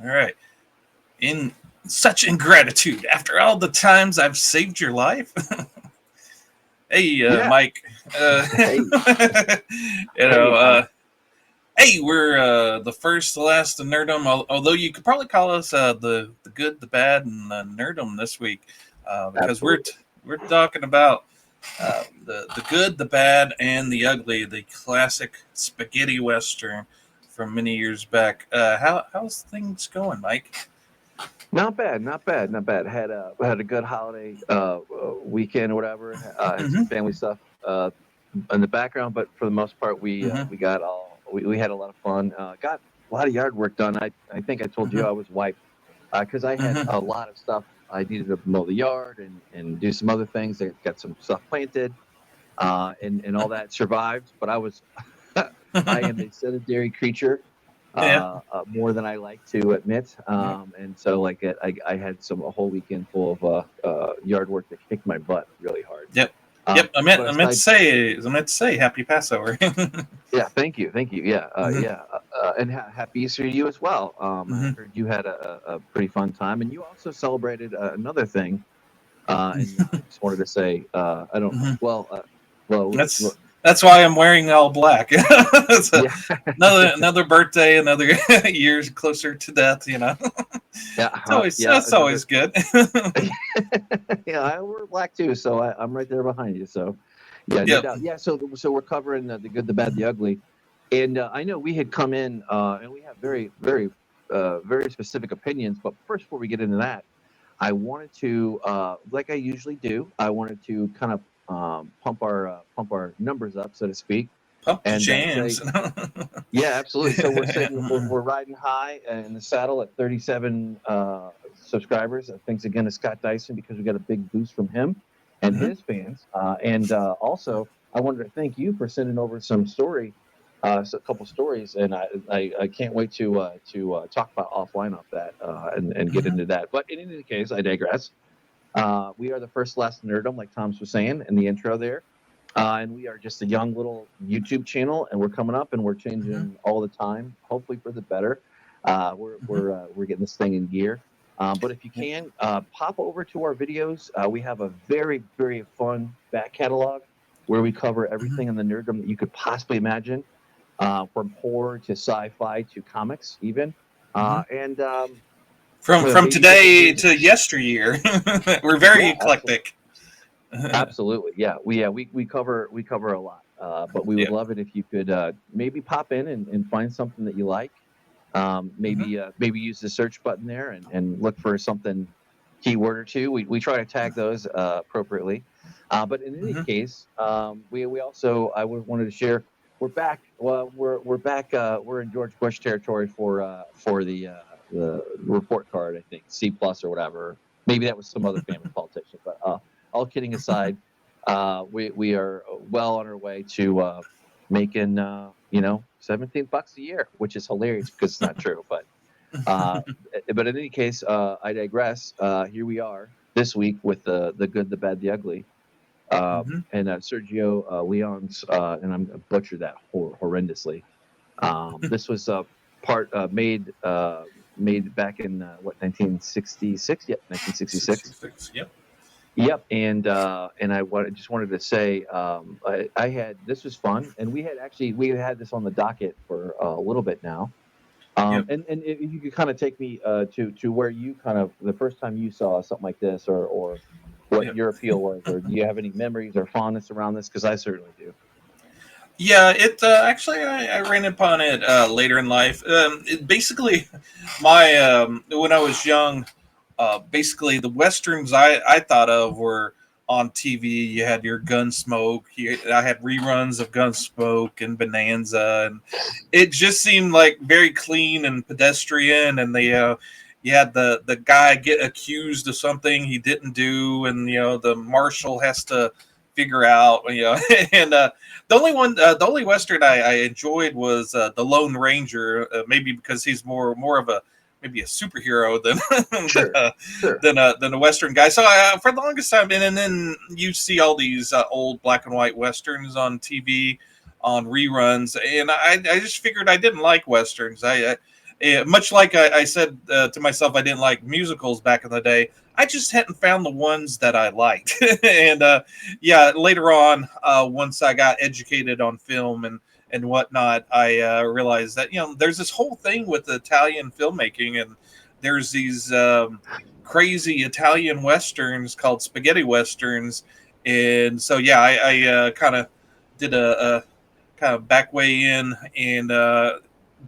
All right. In such ingratitude, after all the times I've saved your life. Hey, Yeah. Mike. Hey, You hey, know, hey, we're the first, the last, the Nerdom. Although you could probably call us the good, the bad, and the Nerdom this week, because absolutely. we're talking about the good, the bad, and the ugly, the classic spaghetti western from many years back. How's things going, Mike? Not bad, not bad, not bad. Had a good holiday weekend or whatever. Had some Mm-hmm. family stuff in the background, but for the most part, Mm-hmm. we had a lot of fun. Got a lot of yard work done. I think I told you Mm-hmm. I was wiped because I had Mm-hmm. a lot of stuff. I needed to mow the yard and do some other things. I got some stuff planted and all that survived. But I am a sedentary creature, Yeah. more than I like to admit. Yep. And so like I had a whole weekend full of yard work that kicked my butt really hard. Yep. Yep. But I meant to aside, say Happy Passover. yeah, thank you. Yeah, Mm-hmm. and happy Easter to you as well. I Mm-hmm. heard you had a pretty fun time, and you also celebrated another thing. And I just wanted to say, I don't. Mm-hmm. Well, That's why I'm wearing all black. It's yeah, another birthday, another years closer to death. yeah, yeah. It's Another, always good. yeah. I wear black too, so I'm right there behind you. So, yeah, no Yep. doubt. Yeah, so we're covering the good, the bad, the ugly, and I know we had come in, and we have very specific opinions. But first, before we get into that, I wanted to, like I usually do, I wanted to kind of pump our numbers up, so to speak, Pump the and jams. say, yeah, absolutely. So we're sitting, Mm-hmm. we're riding high in the saddle at 37 subscribers. Thanks again to Scott Dyson because we got a big boost from him and his fans. And also, I wanted to thank you for sending over a couple stories, and I can't wait to talk about offline off that and get into that. But in any case, I digress. We are the first last nerdom, like Thomas was saying in the intro there. And we are just a young little YouTube channel, and we're coming up, and we're Mm-hmm. changing all the time, hopefully for the better. Mm-hmm. We're getting this thing in gear. But if you Yep. can pop over to our videos, we have a very fun back catalog where we cover Mm-hmm. everything in the nerddom that you could possibly imagine, from horror to sci-fi to comics, even. Mm-hmm. And From maybe even today music. to yesteryear, we're very Yeah, absolutely. eclectic. Absolutely. We cover a lot. But we would Yep. love it if you could maybe pop in and find something that you like. Mm-hmm. Maybe use the search button there and look for something keyword or two. We try to tag those appropriately. But in any Mm-hmm. case, we also wanted to share we're back. Well, we're back. We're in George Bush territory for the report card. I think C+ or whatever. Maybe that was some other famous politician. But all kidding aside, we are well on our way to making $17 a year, which is hilarious because it's not true. Uh, but in any case, I digress. Here we are this week with the good, the bad, the ugly. Mm-hmm. And Sergio Leone's, and I'm going to butcher that horrendously. This was part made back in what 1966? Yep, 1966. 66. Yep. Yep, and just wanted to say I had this was fun, and we had this on the docket for a little bit now. Yep. And if you could kind of take me to where you kind of the first time you saw something like this, or what Yep. your appeal was, or do you have any memories or fondness around this? Because I certainly do. Yeah, it actually I ran upon it later in life. Basically, my when I was young, basically the westerns I thought of were on TV. You had your Gunsmoke. I had reruns of Gunsmoke and Bonanza, and it just seemed like very clean and pedestrian. And you had the guy get accused of something he didn't do, and the marshal has to figure out. And the only western I enjoyed was the Lone Ranger. Maybe because he's more of a maybe a superhero than than Sure, sure. than a western guy. So for the longest time, and then you see all these old black and white westerns on TV on reruns, and I just figured I didn't like westerns. much like I said to myself, I didn't like musicals back in the day. I just hadn't found the ones that I liked. And yeah, later on, once I got educated on film and whatnot, I realized that there's this whole thing with Italian filmmaking, and there's these crazy Italian westerns called spaghetti westerns, and so yeah, I kind of did a kind of back way in and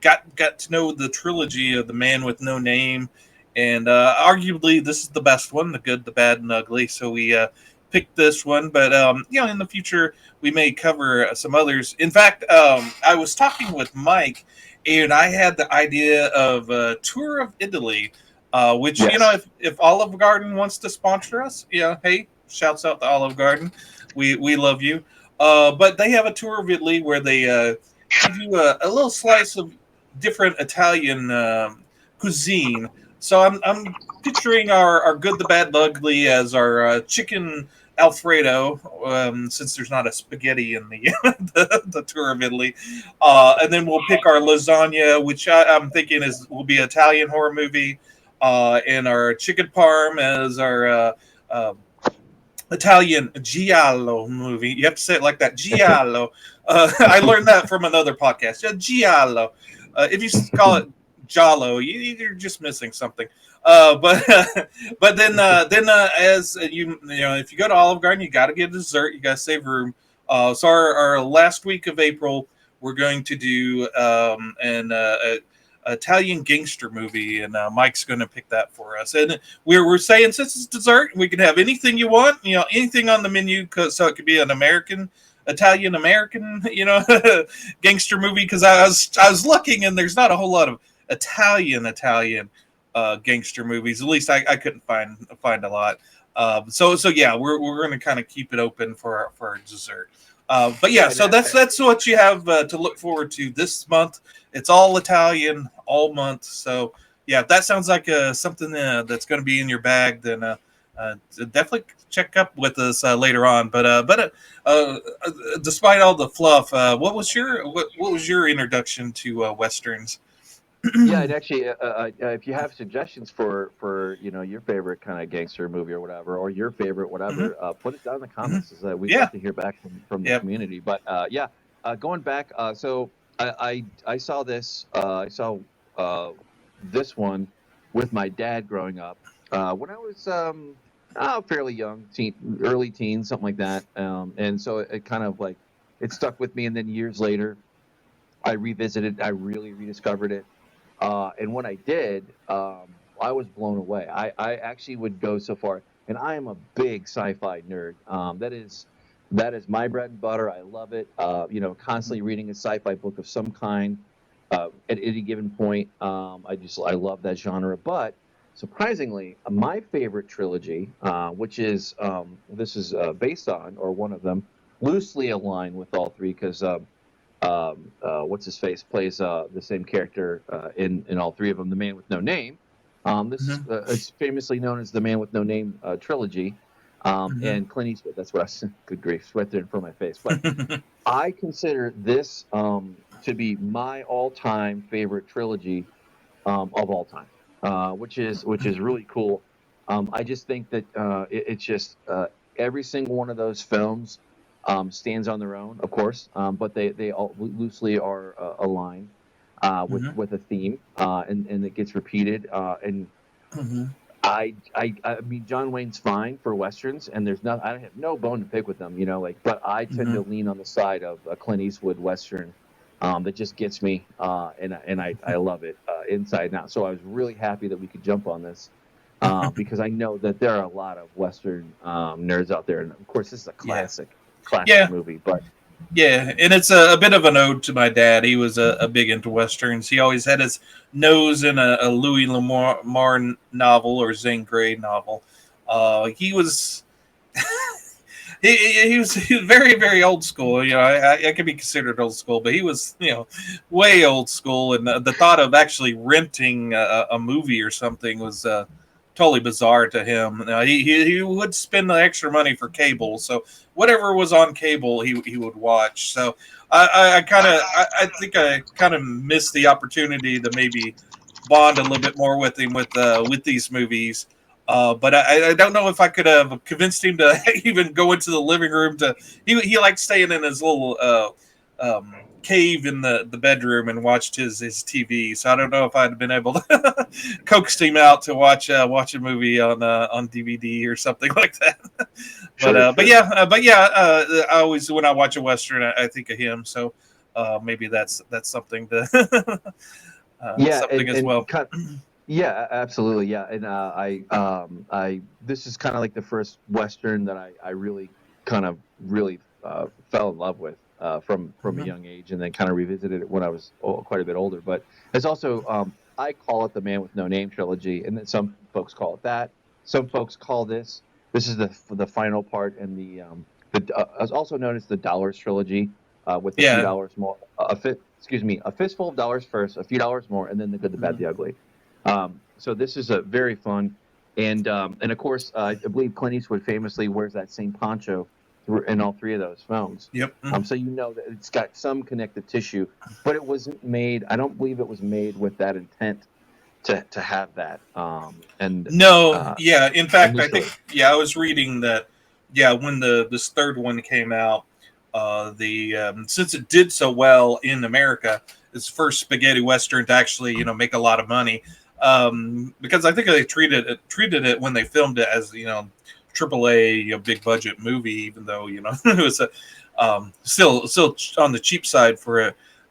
got to know the trilogy of The Man with No Name, and arguably this is the best one, The Good, the Bad, and Ugly. So we picked this one, but in the future we may cover some others. In fact, I was talking with Mike, and I had the idea of a tour of Italy, which Yes. if Olive Garden wants to sponsor us, hey, shouts out to Olive Garden, we love you. But they have a tour of Italy where they give you a little slice of different Italian cuisine. So I'm picturing our good, the bad, the ugly as our chicken Alfredo, since there's not a spaghetti in the the tour of Italy, and then we'll pick our lasagna, which I'm thinking will be an Italian horror movie, and our chicken parm as our uh, Italian giallo movie. You have to say it like that, giallo. I learned that from another podcast. Yeah, giallo. If you call it giallo, you're just missing something. But but then as if you go to Olive Garden, you got to get dessert. You got to save room. So our last week of April, we're going to do an Italian gangster movie, and Mike's going to pick that for us. And we're saying since it's dessert, we can have anything you want, anything on the menu, so it could be an Italian American, gangster movie. Because I was looking, and there's not a whole lot of Italian gangster movies. At least I couldn't find a lot. So yeah, we're going to kind of keep it open for our dessert. But yeah, so that's what you have to look forward to this month. It's all Italian all month. So yeah, if that sounds like something that's going to be in your bag, then definitely check up with us later on. But despite all the fluff, what was your introduction to westerns? Yeah, and actually, if you have suggestions for your favorite kind of gangster movie or whatever, or your favorite Hmm. whatever, put it down in the Hmm. comments. We'd Yeah. love to hear back from the Yep. community. But yeah, going back, so I saw this. I saw this one with my dad growing up when I was fairly young, early teens, something like that. And so it kind of like it stuck with me. And then years later, I revisited. I really rediscovered it. And when I did, I was blown away. I actually would go so far, and I am a big sci-fi nerd. That is my bread and butter. I love it. Constantly reading a sci-fi book of some kind at any given point. I love that genre. But surprisingly, my favorite trilogy, which is this is based on, or one of them, loosely aligned with all three, because what's his face plays the same character in all three of them. The Man with No Name. This is Hmm. it's famously known as the Man with No Name trilogy. Hmm. And Clint Eastwood. That's what I was. Good grief, right there in front of my face. But I consider this to be my all-time favorite trilogy of all time, which is really cool. I just think that it's just every single one of those films stands on their own, of course, but they all loosely are aligned with a theme, and it gets repeated. And Hmm. I mean, John Wayne's fine for westerns, and I have no bone to pick with them, but I tend Hmm. to lean on the side of a Clint Eastwood western that just gets me, and I love it inside and out. So I was really happy that we could jump on this because I know that there are a lot of western nerds out there, and of course, this is a Yeah. classic Yeah. movie. But Yeah, and it's a bit of an ode to my dad. He was a big into westerns. He always had his nose in a Louis L'Amour novel or Zane Grey novel. He was he was very very old school. I can be considered old school, but he was way old school. And the thought of actually renting a movie or something was totally bizarre to him. He would spend the extra money for cable, so whatever was on cable, he would watch. So I think I kind of missed the opportunity to maybe bond a little bit more with him with these movies. But I don't know if I could have convinced him to even go into the living room. He liked staying in his little cave in the bedroom and watched his TV. So I don't know if I'd been able to coax him out to watch a movie on DVD or something like that. Sure, But sure. yeah, I always when I watch a western, I think of him. So maybe that's something to Yeah, something as well. yeah, absolutely. Yeah, and I this is kind of like the first Western that I really kind of really fell in love with from a Mhm. young age, and then kind of revisited it when I was quite a bit older. But it's also I call it the Man with No Name trilogy, and then some folks call it that. Some folks call this is the final part in the it's also known as the Dollars trilogy, with a few Yeah. dollars more, excuse me, a fistful of dollars first, a few dollars more, and then the good, the bad, Mhm. the ugly. So this is a very fun, and of course, I believe Clint Eastwood famously wears that same poncho in all three of those films. Yep. Mhm. So you know that it's got some connective tissue, but it wasn't made. I don't believe it was made with that intent to have that. No, Uh, yeah. In fact, I think initially. I was reading that. Yeah, when the this third one came out, the since it did so well in America, it's the first spaghetti western to actually make a lot of money. Because I think they treated it when they filmed it as AAA big budget movie, even though it was a still on the cheap side for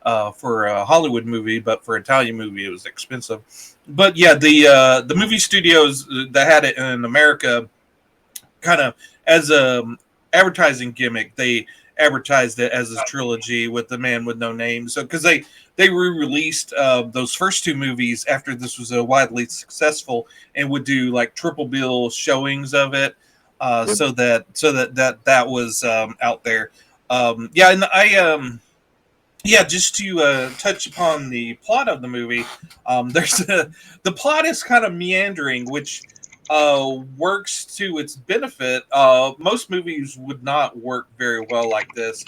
a Hollywood movie, but for an Italian movie it was expensive. But yeah, the movie studios that had it in America, kind of as a advertising gimmick, they advertised it as a trilogy with the Man with No Name. So because they re-released those first two movies after this was a widely successful, and would do like triple bill showings of it, Yep. that was out there. Yeah, and yeah, just to touch upon the plot of the movie, the plot is kind of meandering, which works to its benefit. Most movies would not work very well like this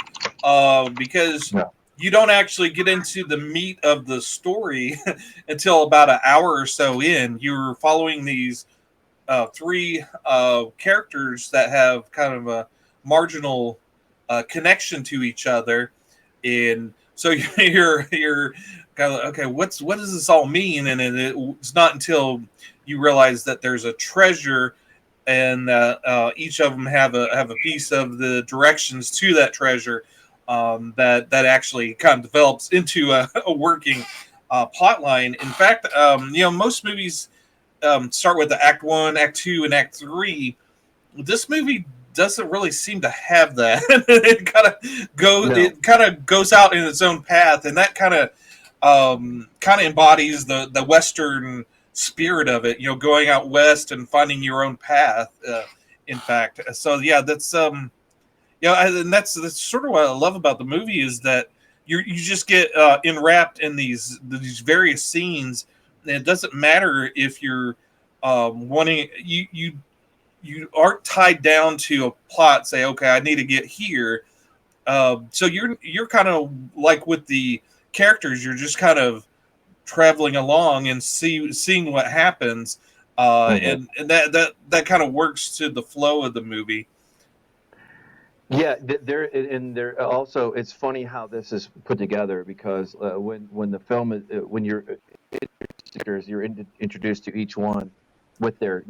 because Yeah. you don't actually get into the meat of the story until about an hour or so in. You're following these three characters that have kind of a marginal connection to each other, and so you're kind of like, okay, what does this all mean? And it's not until you realize that there's a treasure, and each of them have a piece of the directions to that treasure, that actually kind of develops into a working plot line. In fact, most movies start with the Act One, Act Two, and Act Three. This movie doesn't really seem to have that. No. It kind of goes out in its own path, and that kind of embodies the Western spirit of it. Going out west and finding your own path. In fact, so yeah, and that's sort of what I love about the movie is that you just get enwrapped in these various scenes. And it doesn't matter if you're wanting you aren't tied down to a plot. Say, okay, I need to get here. So you're kind of like with the characters. You're just kind of traveling along and seeing what happens. Mhm. And that kind of works to the flow of the movie. Yeah, there and there also. It's funny how this is put together because when the film is when you're introduced to each one with their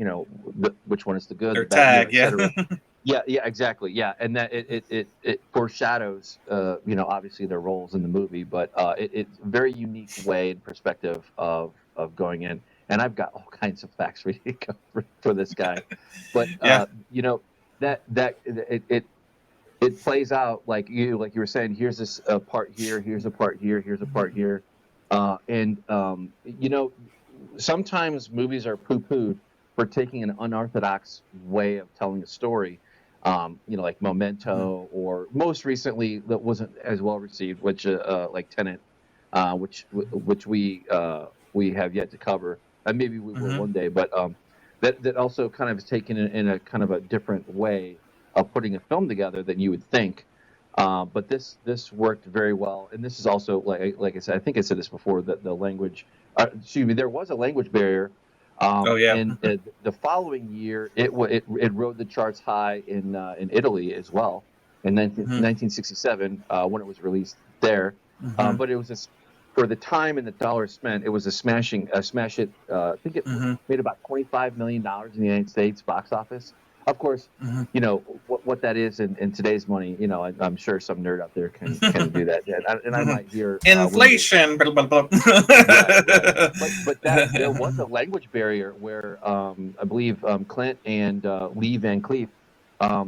which one is the good, Their the bad, tag, et yeah. cetera. Yeah, yeah, exactly. Yeah, and that it foreshadows obviously their roles in the movie, but it's a very unique way and perspective of going in. And I've got all kinds of facts for you for this guy, but Yeah. it plays out like you were saying. Here's this part here. Here's a part here. Here's a part here. And sometimes movies are poo-pooed for taking an unorthodox way of telling a story. Like Mhm. Memento, or most recently that wasn't as well received, which like Tenet, which we have yet to cover, and maybe we will Mhm. one day. But that also kind of is taken in a kind of a different way of putting a film together than you would think. But this worked very well, and this is also like I said, I think I said this before, that the language excuse me, there was a language barrier. Oh yeah. And the following year, it rode the charts high in Italy as well in Hmm. 1967 when it was released there. Hmm. But it was for the time and the dollars spent, it was a smash hit. I think it Hmm. made about $25 million in the United States box office. Of course, Hmm. you know what that is in today's money. You know, I'm sure some nerd out there can do that, and I might hear when you're Inflation. Blah, blah, blah. right. But that there was a language barrier where I believe Clint and Lee Van Cleef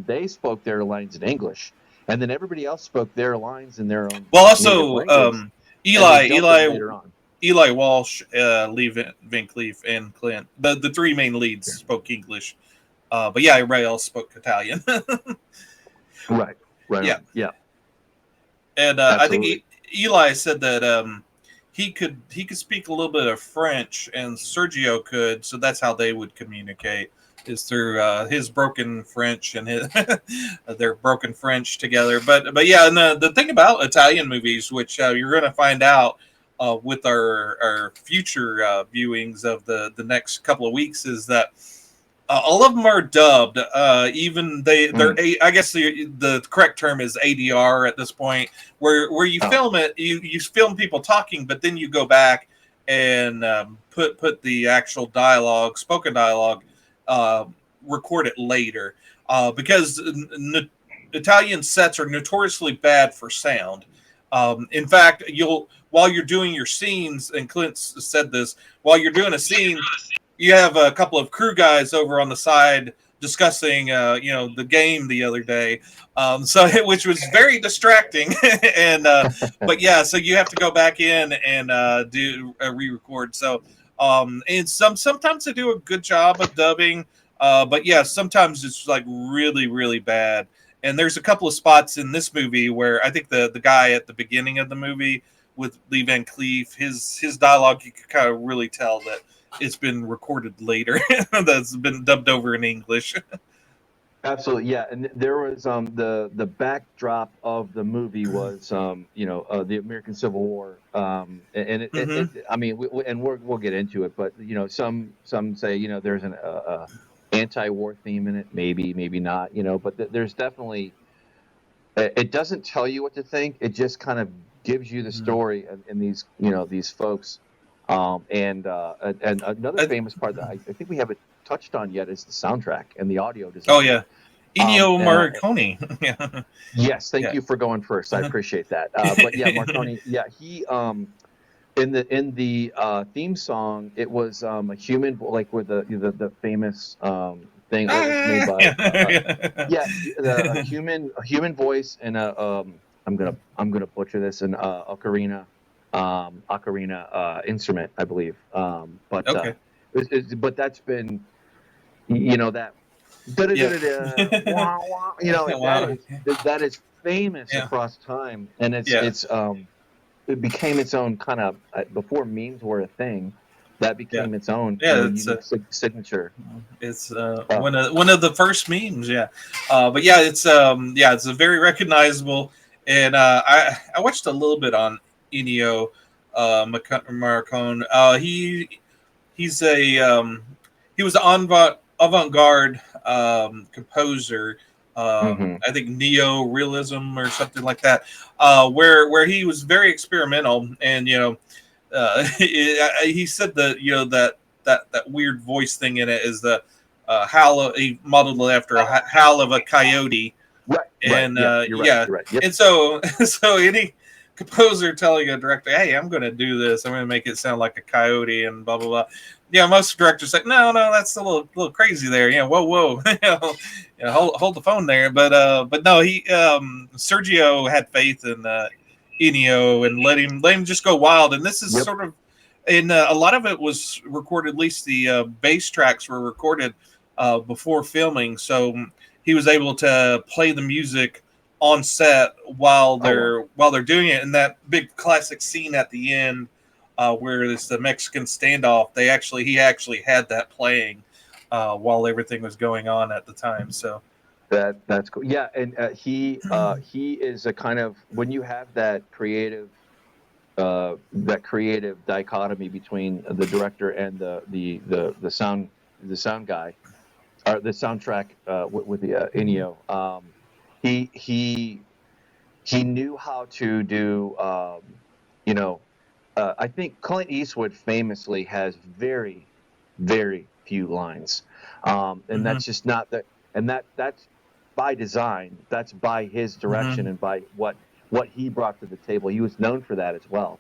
they spoke their lines in English, and then everybody else spoke their lines in their own Well, native also, language, and they Eli, dubbed them Eli, later on. Eli Walsh, Lee Van Cleef, and Clint. The three main leads spoke English. But yeah, everybody else spoke Italian. Right. Right Yeah, on. Yeah. and I think Absolutely. Eli said that he could speak a little bit of French, and Sergio could, so that's how they would communicate is through his broken French and his their broken French together. But yeah, and the thing about Italian movies, which you're going to find out with our future viewings of the next couple of weeks, is that all of them are dubbed. Even they're Mm. I guess the correct term is ADR at this point, where you Oh. film it, you film people talking, but then you go back and put the actual dialogue, spoken dialogue, uh, record it later, because Italian sets are notoriously bad for sound. In fact, you'll while you're doing your scenes, and Clint said this, while you're doing a scene, you have a couple of crew guys over on the side discussing, the game the other day, so which was very distracting. And but yeah, so you have to go back in and do a re-record. So and sometimes they do a good job of dubbing, but yeah, sometimes it's like really really bad. And there's a couple of spots in this movie where I think the guy at the beginning of the movie with Lee Van Cleef, his dialogue, you could kind of really tell that it's been recorded later. That's been dubbed over in English. Absolutely, yeah. And there was the backdrop of the movie was the American Civil War, and Hmm. I mean, and we'll get into it, but some say there's an anti-war theme in it, maybe not, but there's definitely it doesn't tell you what to think. It just kind of gives you the story and these these folks, and another Uh, famous part that I think we haven't touched on yet is the soundtrack and the audio oh design. yeah, Um, Ennio uh, Morricone. Yeah, yes, thank yeah. you for going first. I appreciate that. But yeah, Marconi, yeah, he in the theme song, it was a human like with the famous thing that was made by yeah a human voice and I'm gonna butcher this an ocarina instrument I believe but Okay. but that's been that Yep. da-da-da-da-da, wah, wah, Wow. that is famous Yeah. across time, and Yeah. it became its own kind of before memes were a thing. That Yeah. became its own Yeah. unique signature. It's Uh, one of the first memes. Yeah. But yeah, it's a very recognizable. And I watched a little bit on Ennio Morricone. He's a he was an avant-garde composer. mhm. I think neo-realism or something like that, where he was very experimental, and he said that that weird voice thing in it is the howl. He modeled it after a howl of a coyote, Right. and Yeah, you're right. yeah, You're right. Yep. and so so any composer telling a director, "Hey, I'm going to do this. I'm going to make it sound like a coyote," and blah blah blah. Yeah, most directors say, "No, no, that's a little crazy there." Whoa, whoa, hold the phone there. But no, he Sergio had faith in Ennio and let him just go wild. And this is Yep. sort of, and a lot of it was recorded. At least the bass tracks were recorded before filming, so he was able to play the music on set Oh wow. while they're doing it. And that big classic scene at the end, where it's the Mexican standoff, he actually had that playing while everything was going on at the time. So That's cool. Yeah, and he is a kind of when you have that creative that creative dichotomy between the director and the sound guy, or the soundtrack with the Ennio. He he he knew how to do, you know, I think Clint Eastwood famously has very, very few lines, and Mm-hmm. that's just not that, and that's by design. That's by his Mm-hmm. direction and by what he brought to the table. He was known for that as well.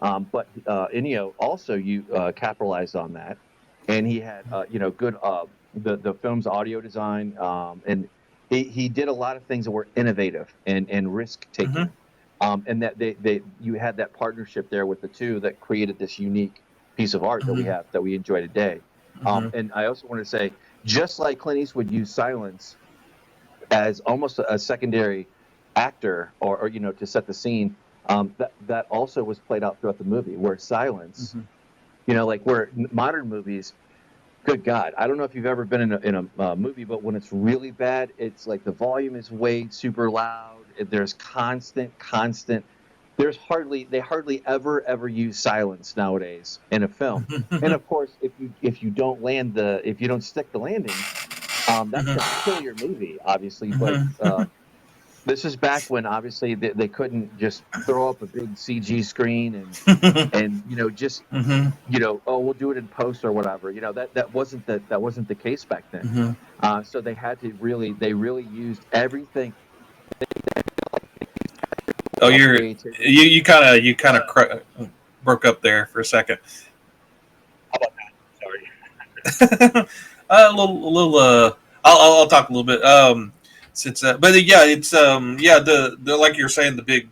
But Ennio also you capitalized on that, and he had good the film's audio design, and he did a lot of things that were innovative and risk Mm-hmm. taking, and that they you had that partnership there with the two that created this unique piece of art that we Mm-hmm. have that we enjoy today. Mm-hmm. And I also want to say, just like Clint Eastwood used silence as almost a secondary actor, or to set the scene, that also was played out throughout the movie, where silence, Mm-hmm. like where modern movies, good God, I don't know if you've ever been in a movie, but when it's really bad, it's like the volume is way super loud. There's constant. They hardly ever use silence nowadays in a film. And of course, if you don't if you don't stick the landing, that's going to kill your movie, obviously. But this is back when obviously they couldn't just throw up a big CG screen and just Mm-hmm. oh, we'll do it in post or whatever. That wasn't the case back then. Mm-hmm. So they really used everything Oh, of you're creativity. you kind of broke up there for a second. How about that? Sorry. A little. I'll talk a little bit. Since but yeah, it's yeah, the like you're saying, the big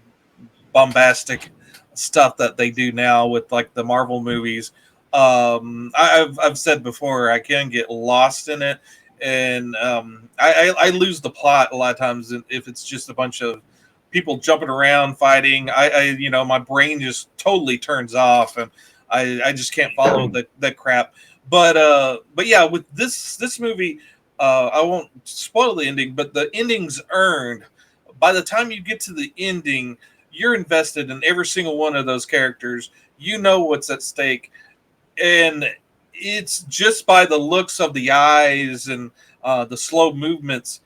bombastic stuff that they do now with like the Marvel movies. I've said before, I can get lost in it, and I lose the plot a lot of times if it's just a bunch of people jumping around fighting. My brain just totally turns off, and I just can't follow that crap. But yeah, with this movie, I won't spoil the ending, but the ending's earned. By the time you get to the ending, you're invested in every single one of those characters. You know what's at stake, and it's just by the looks of the eyes and the slow movements.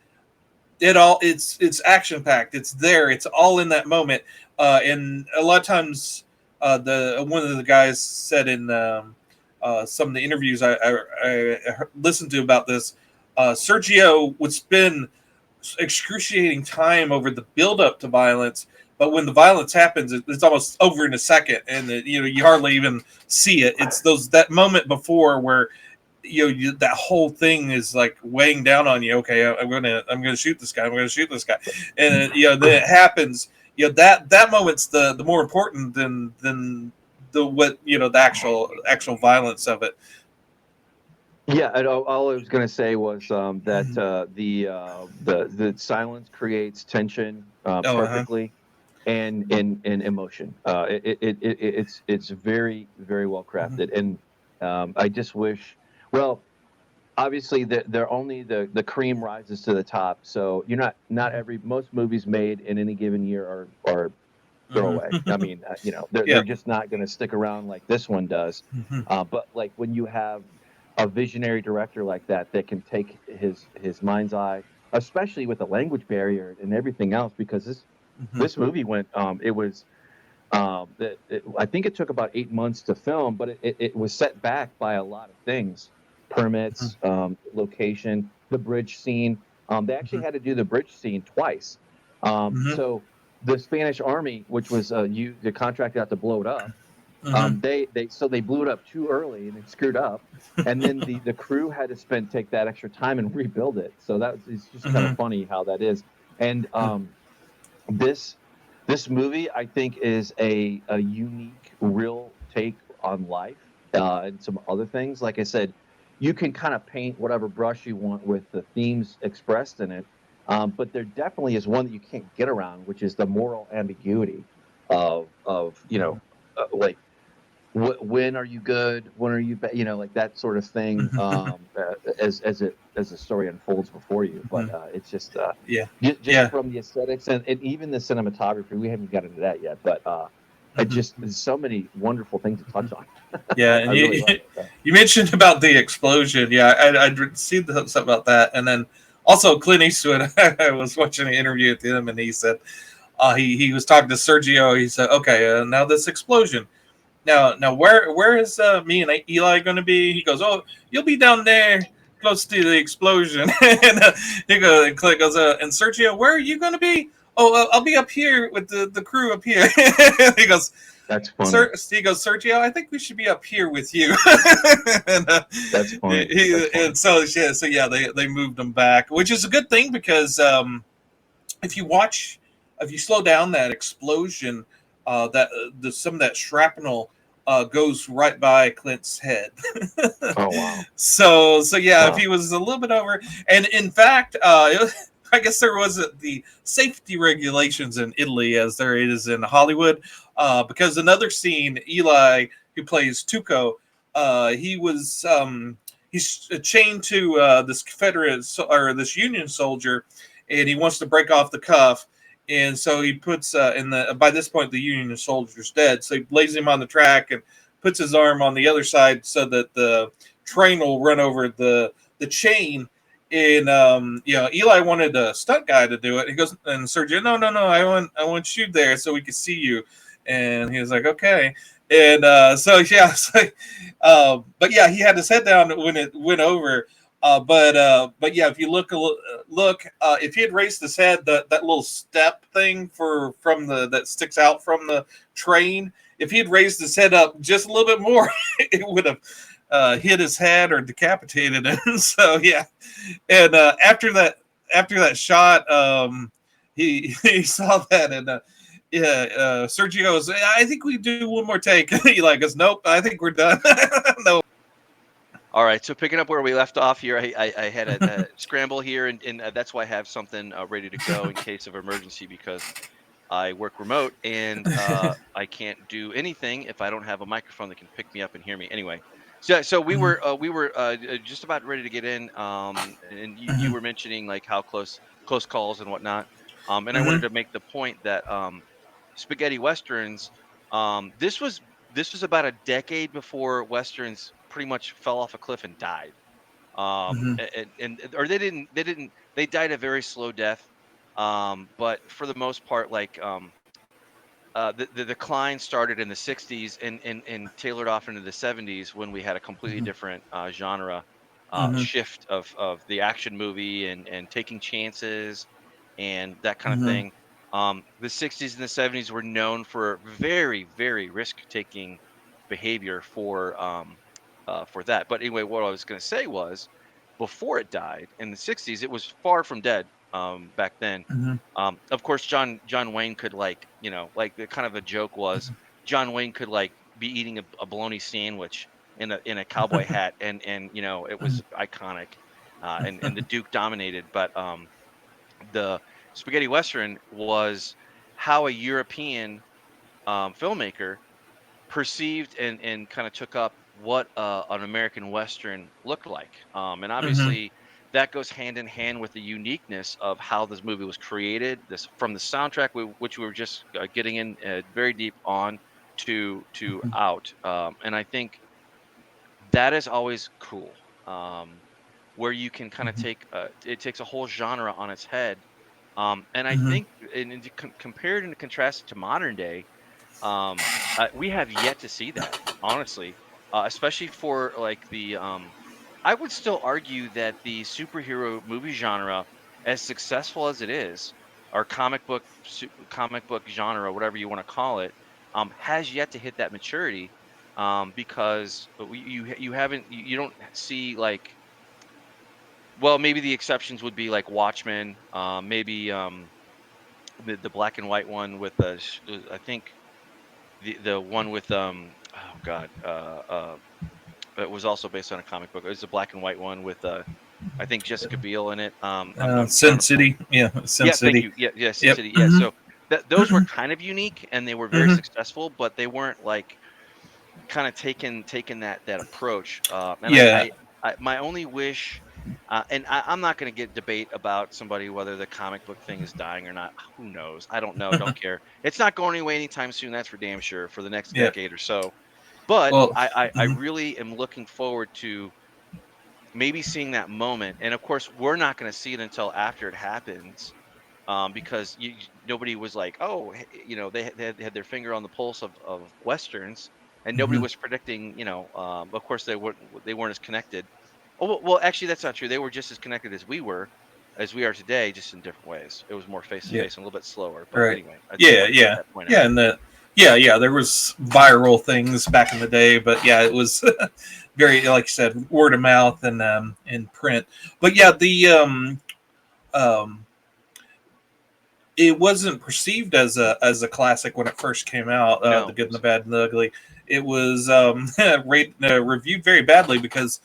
It's action packed. It's there. It's all in that moment. And a lot of times, the one of the guys said in some of the interviews I listened to about this, Sergio would spend excruciating time over the build up to violence, but when the violence happens, it's almost over in a second, and you hardly even see it. It's that moment before where that whole thing is like weighing down on you. Okay, I'm gonna shoot this guy. I'm gonna shoot this guy, and then it happens. That moment's the more important than the what the actual violence of it. Yeah, and all I was going to say was that the silence creates tension Oh, uh-huh. perfectly, and emotion. It's very, very well Mm-hmm. crafted, and I just wish. Well, obviously, they're only the cream rises to the top. So you're not every most movies made in any given year are throwaway. Mm-hmm. I mean, they're Yeah. just not going to stick around like this one does. Mm-hmm. But like when you have a visionary director like that can take his mind's eye, especially with the language barrier and everything else, because Mm-hmm. this movie went it was I think it took about 8 months to film, but it was set back by a lot of things, permits, location, the bridge scene. They actually Mm-hmm. had to do the bridge scene twice. Mm-hmm. So the Spanish army, which was the contracted out to blow it up, Mm-hmm. they blew it up too early and it screwed up, and then the crew had to take that extra time and rebuild it. So it's just kind of Mm-hmm. funny how that is. And this this movie, I think, is a unique, real take on life, and some other things. Like I said, you can kind of paint whatever brush you want with the themes expressed in it, but there definitely is one that you can't get around, which is the moral ambiguity of like when are you good, when are you like that sort of thing, Mm-hmm. as the story unfolds before you. But Mm-hmm. it's just Yeah. just Yeah. from the aesthetics and even the cinematography, we haven't got into that yet, but just there's so many wonderful things to touch on. Yeah, I and really love that. you mentioned about the explosion. Yeah, I'd seen something about that, and then also Clint Eastwood. I was watching an interview with him, and he said he was talking to Sergio. He said, "Okay, now this explosion. Now where is me and Eli going to be?" He goes, "Oh, you'll be down there." Close to the explosion, and he goes, and Clint goes, and Sergio, where are you going to be? Oh, I'll be up here with the crew up here. He goes, That's funny. He goes, Sergio, I think we should be up here with you. and, That's funny. That's funny. and so yeah, they moved him back, which is a good thing because if you watch, if you slow down that explosion, that some of that shrapnel goes right by Clint's head. Oh wow. So yeah, if Wow. he was a little bit over, and in fact, I guess there wasn't the safety regulations in Italy as there is in Hollywood, because another scene, Eli, who plays Tuco, he was he's chained to this Confederate or this Union soldier, and he wants to break off the cuff. And so he puts in the by this point the Union soldier's dead, so he lays him on the track and puts his arm on the other side so that the train will run over the chain. And Eli wanted a stunt guy to do it. He goes, and Sergio, no, I want you there so we can see you. And he was like, okay. And so yeah, but yeah, he had his head down when it went over. But yeah, if you look, if he had raised his head, that little step thing from the that sticks out from the train, if he had raised his head up just a little bit more, it would have hit his head or decapitated him. So yeah, and after that shot, he saw that, and yeah, Sergio goes, I think we do one more take. Eli goes, nope, I think we're done. No. All right, so picking up where we left off here, I had a scramble here, and that's why I have something ready to go in case of emergency because I work remote and I can't do anything if I don't have a microphone that can pick me up and hear me. Anyway, so we were just about ready to get in, and you were mentioning like how close calls and whatnot, and I wanted to make the point that spaghetti westerns, this was about a decade before westerns pretty much fell off a cliff and died. And or they died a very slow death. But for the most part, like the decline started in the 60s and tailored off into the 70s when we had a completely different genre shift of the action movie and taking chances and that kind of thing. The 60s and the 70s were known for very, very risk-taking behavior for that. But anyway, what I was going to say was, before it died in the 60s, it was far from dead back then. Of course, John Wayne could like the kind of a joke was John Wayne could like be eating a bologna sandwich in a cowboy hat, and it was iconic, and the Duke dominated. But the spaghetti western was how a European filmmaker perceived and kind of took up what an American Western looked like. And obviously, that goes hand in hand with the uniqueness of how this movie was created. This from the soundtrack, which we were just getting in very deep on, to out. And I think that is always cool, where you can kind of take it takes a whole genre on its head. And I think, and to compared and contrasted to modern day, we have yet to see that, honestly, especially for like the. I would still argue that the superhero movie genre, as successful as it is, or comic book genre, whatever you want to call it, has yet to hit that maturity, because you haven't you don't see like, well, maybe the exceptions would be like Watchmen, maybe the black and white one with I think the one with oh god it was also based on a comic book. It was a black and white one with I think Jessica Biel in it. I'm Sin trying to pull. City, yeah, Sin Yeah, thank City. you. Yeah, Sin Yep. City. Yeah, so those were kind of unique and they were very successful, but they weren't like kind of taking that approach. And Yeah. my only wish And I'm not going to get debate about somebody whether the comic book thing is dying or not. Who knows? I don't know. Don't care. It's not going away anytime soon. That's for damn sure. For the next Yeah. decade or so. But Well, I mhm. really am looking forward to maybe seeing that moment. And of course, we're not going to see it until after it happens, because nobody was like, oh, they had their finger on the pulse of westerns, and nobody Mhm. was predicting. Of course, they weren't as connected. Oh well, actually, that's not true. They were just as connected as we are today, just in different ways. It was more face to Yeah. face and a little bit slower. But Right. anyway, I just Yeah. wanted to get Yeah. that point Yeah. out. And yeah. There was viral things back in the day, but yeah, it was very, like you said, word of mouth and print. But yeah, um, it wasn't perceived as a classic when it first came out. The No, Good and the Bad and the Ugly. It was reviewed very badly because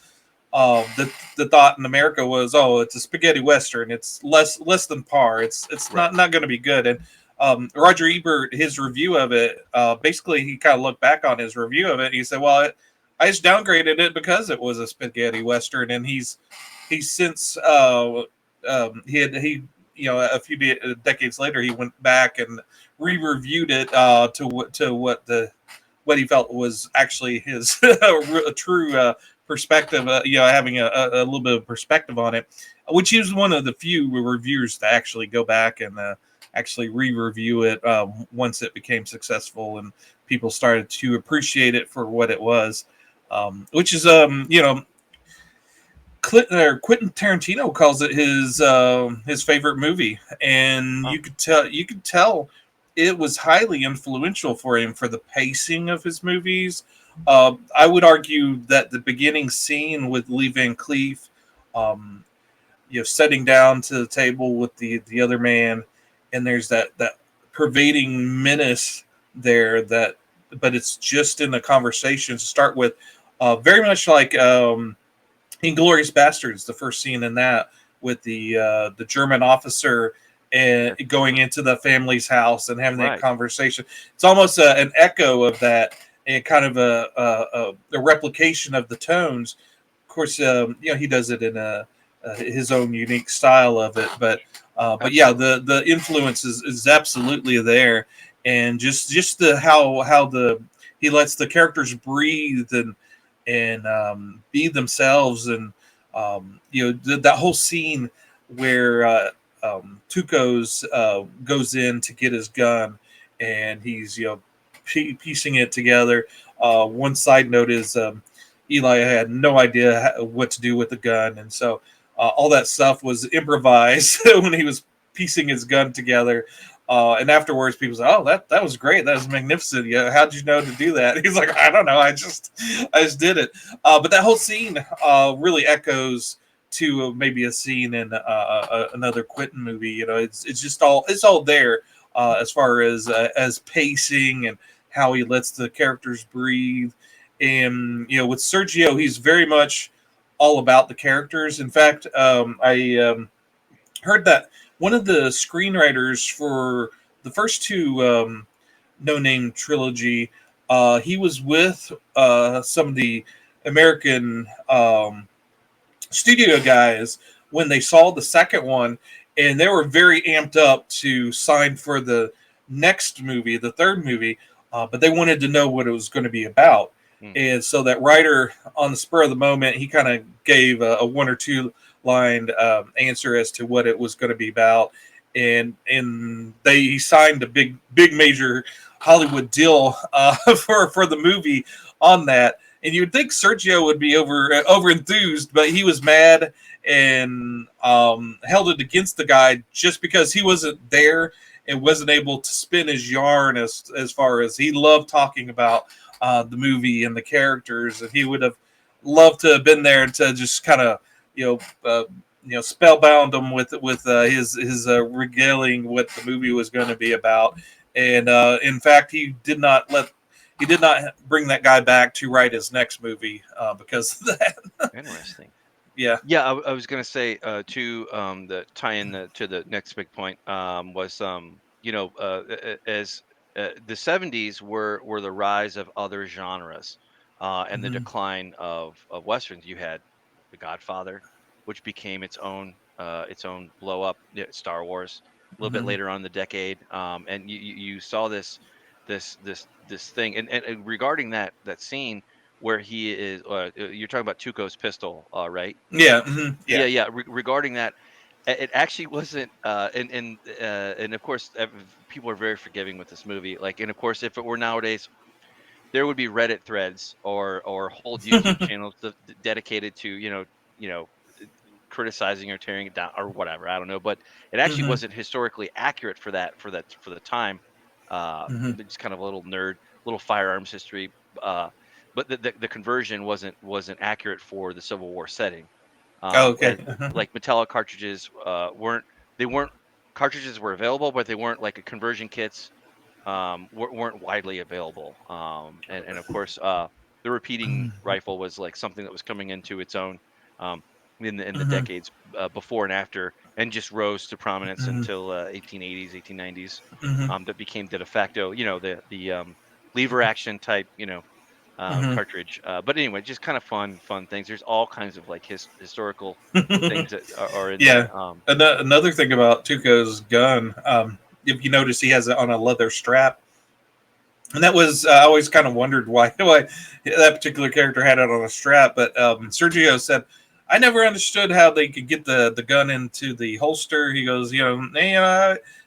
the thought in America was, oh, it's a spaghetti western. It's less than par. It's right, not going to be good. And Roger Ebert, his review of it, basically he kind of looked back on his review of it. And he said, well, I just downgraded it because it was a spaghetti western, and he's since he a few decades later he went back and re-reviewed it to what he felt was actually his true perspective, having a little bit of perspective on it, which he was one of the few reviewers to actually go back and actually re-review it once it became successful and people started to appreciate it for what it was, which is Quentin Tarantino calls it his favorite movie, and huh, you could tell it was highly influential for him for the pacing of his movies. I would argue that the beginning scene with Lee Van Cleef, um, sitting down to the table with the other man, and there's that pervading menace there that, but it's just in the conversation to start with, very much like. Inglorious Bastards, the first scene in that with the German officer and going into the family's house and having that right, conversation. It's almost an echo of that and kind of a replication of the tones. Of course, he does it in his own unique style of it, but yeah, absolutely, the influence is absolutely there, and just the how the he lets the characters breathe and be themselves, and that whole scene where Tuco's goes in to get his gun, and he's piecing it together. One side note is Eli had no idea what to do with the gun, and so all that stuff was improvised when he was piecing his gun together. And afterwards, people say, "Oh, that was great. That was magnificent. Yeah, how did you know to do that?" He's like, "I don't know. I just did it." But that whole scene really echoes to maybe a scene in another Quentin movie. It's just all there as far as pacing and how he lets the characters breathe. And with Sergio, he's very much all about the characters. In fact, I heard that one of the screenwriters for the first two No Name trilogy, he was with some of the American studio guys when they saw the second one, and they were very amped up to sign for the next movie, the third movie, but they wanted to know what it was going to be about. mm, And so that writer, on the spur of the moment, he kind of gave a one or two line answer as to what it was going to be about, and he signed a big major Hollywood deal for the movie on that. And you would think Sergio would be over enthused, but he was mad and held it against the guy just because he wasn't there and wasn't able to spin his yarn as far as he loved talking about the movie and the characters, and he would have loved to have been there to just kind of spellbound him with his regaling what the movie was going to be about. And in fact, he did not bring that guy back to write his next movie because of that. interesting. Yeah. Yeah, I was gonna say to the tie in to the next big point, was as the '70s were the rise of other genres, and the Hmm. decline of westerns. You had The Godfather, which became its own blow up, Star Wars, a little bit later on in the decade. And you saw this thing, and regarding that scene where he is, you're talking about Tuco's pistol, right? Yeah. Yeah, Yeah. yeah. Regarding that, it actually wasn't. And of course, people are very forgiving with this movie. Like, and of course, if it were nowadays, there would be Reddit threads or whole YouTube channels dedicated to you know criticizing or tearing it down or whatever. I don't know, but it actually wasn't historically accurate for the time. It's kind of a little nerd, little firearms history. Uh, but the conversion wasn't accurate for the Civil War setting. Okay. Like metallic cartridges weren't cartridges were available, but they weren't like a conversion kits weren't widely available. And of course, the repeating rifle was like something that was coming into its own um, in the decades before and after, and just rose to prominence until 1880s, 1890s. That became the de facto, the lever action type, cartridge. But anyway, just kind of fun things. There's all kinds of like historical things that are in Yeah. there. Another thing about Tuco's gun, if you notice, he has it on a leather strap. And that was I always kind of wondered why that particular character had it on a strap. But Sergio said, "I never understood how they could get the gun into the holster." He goes,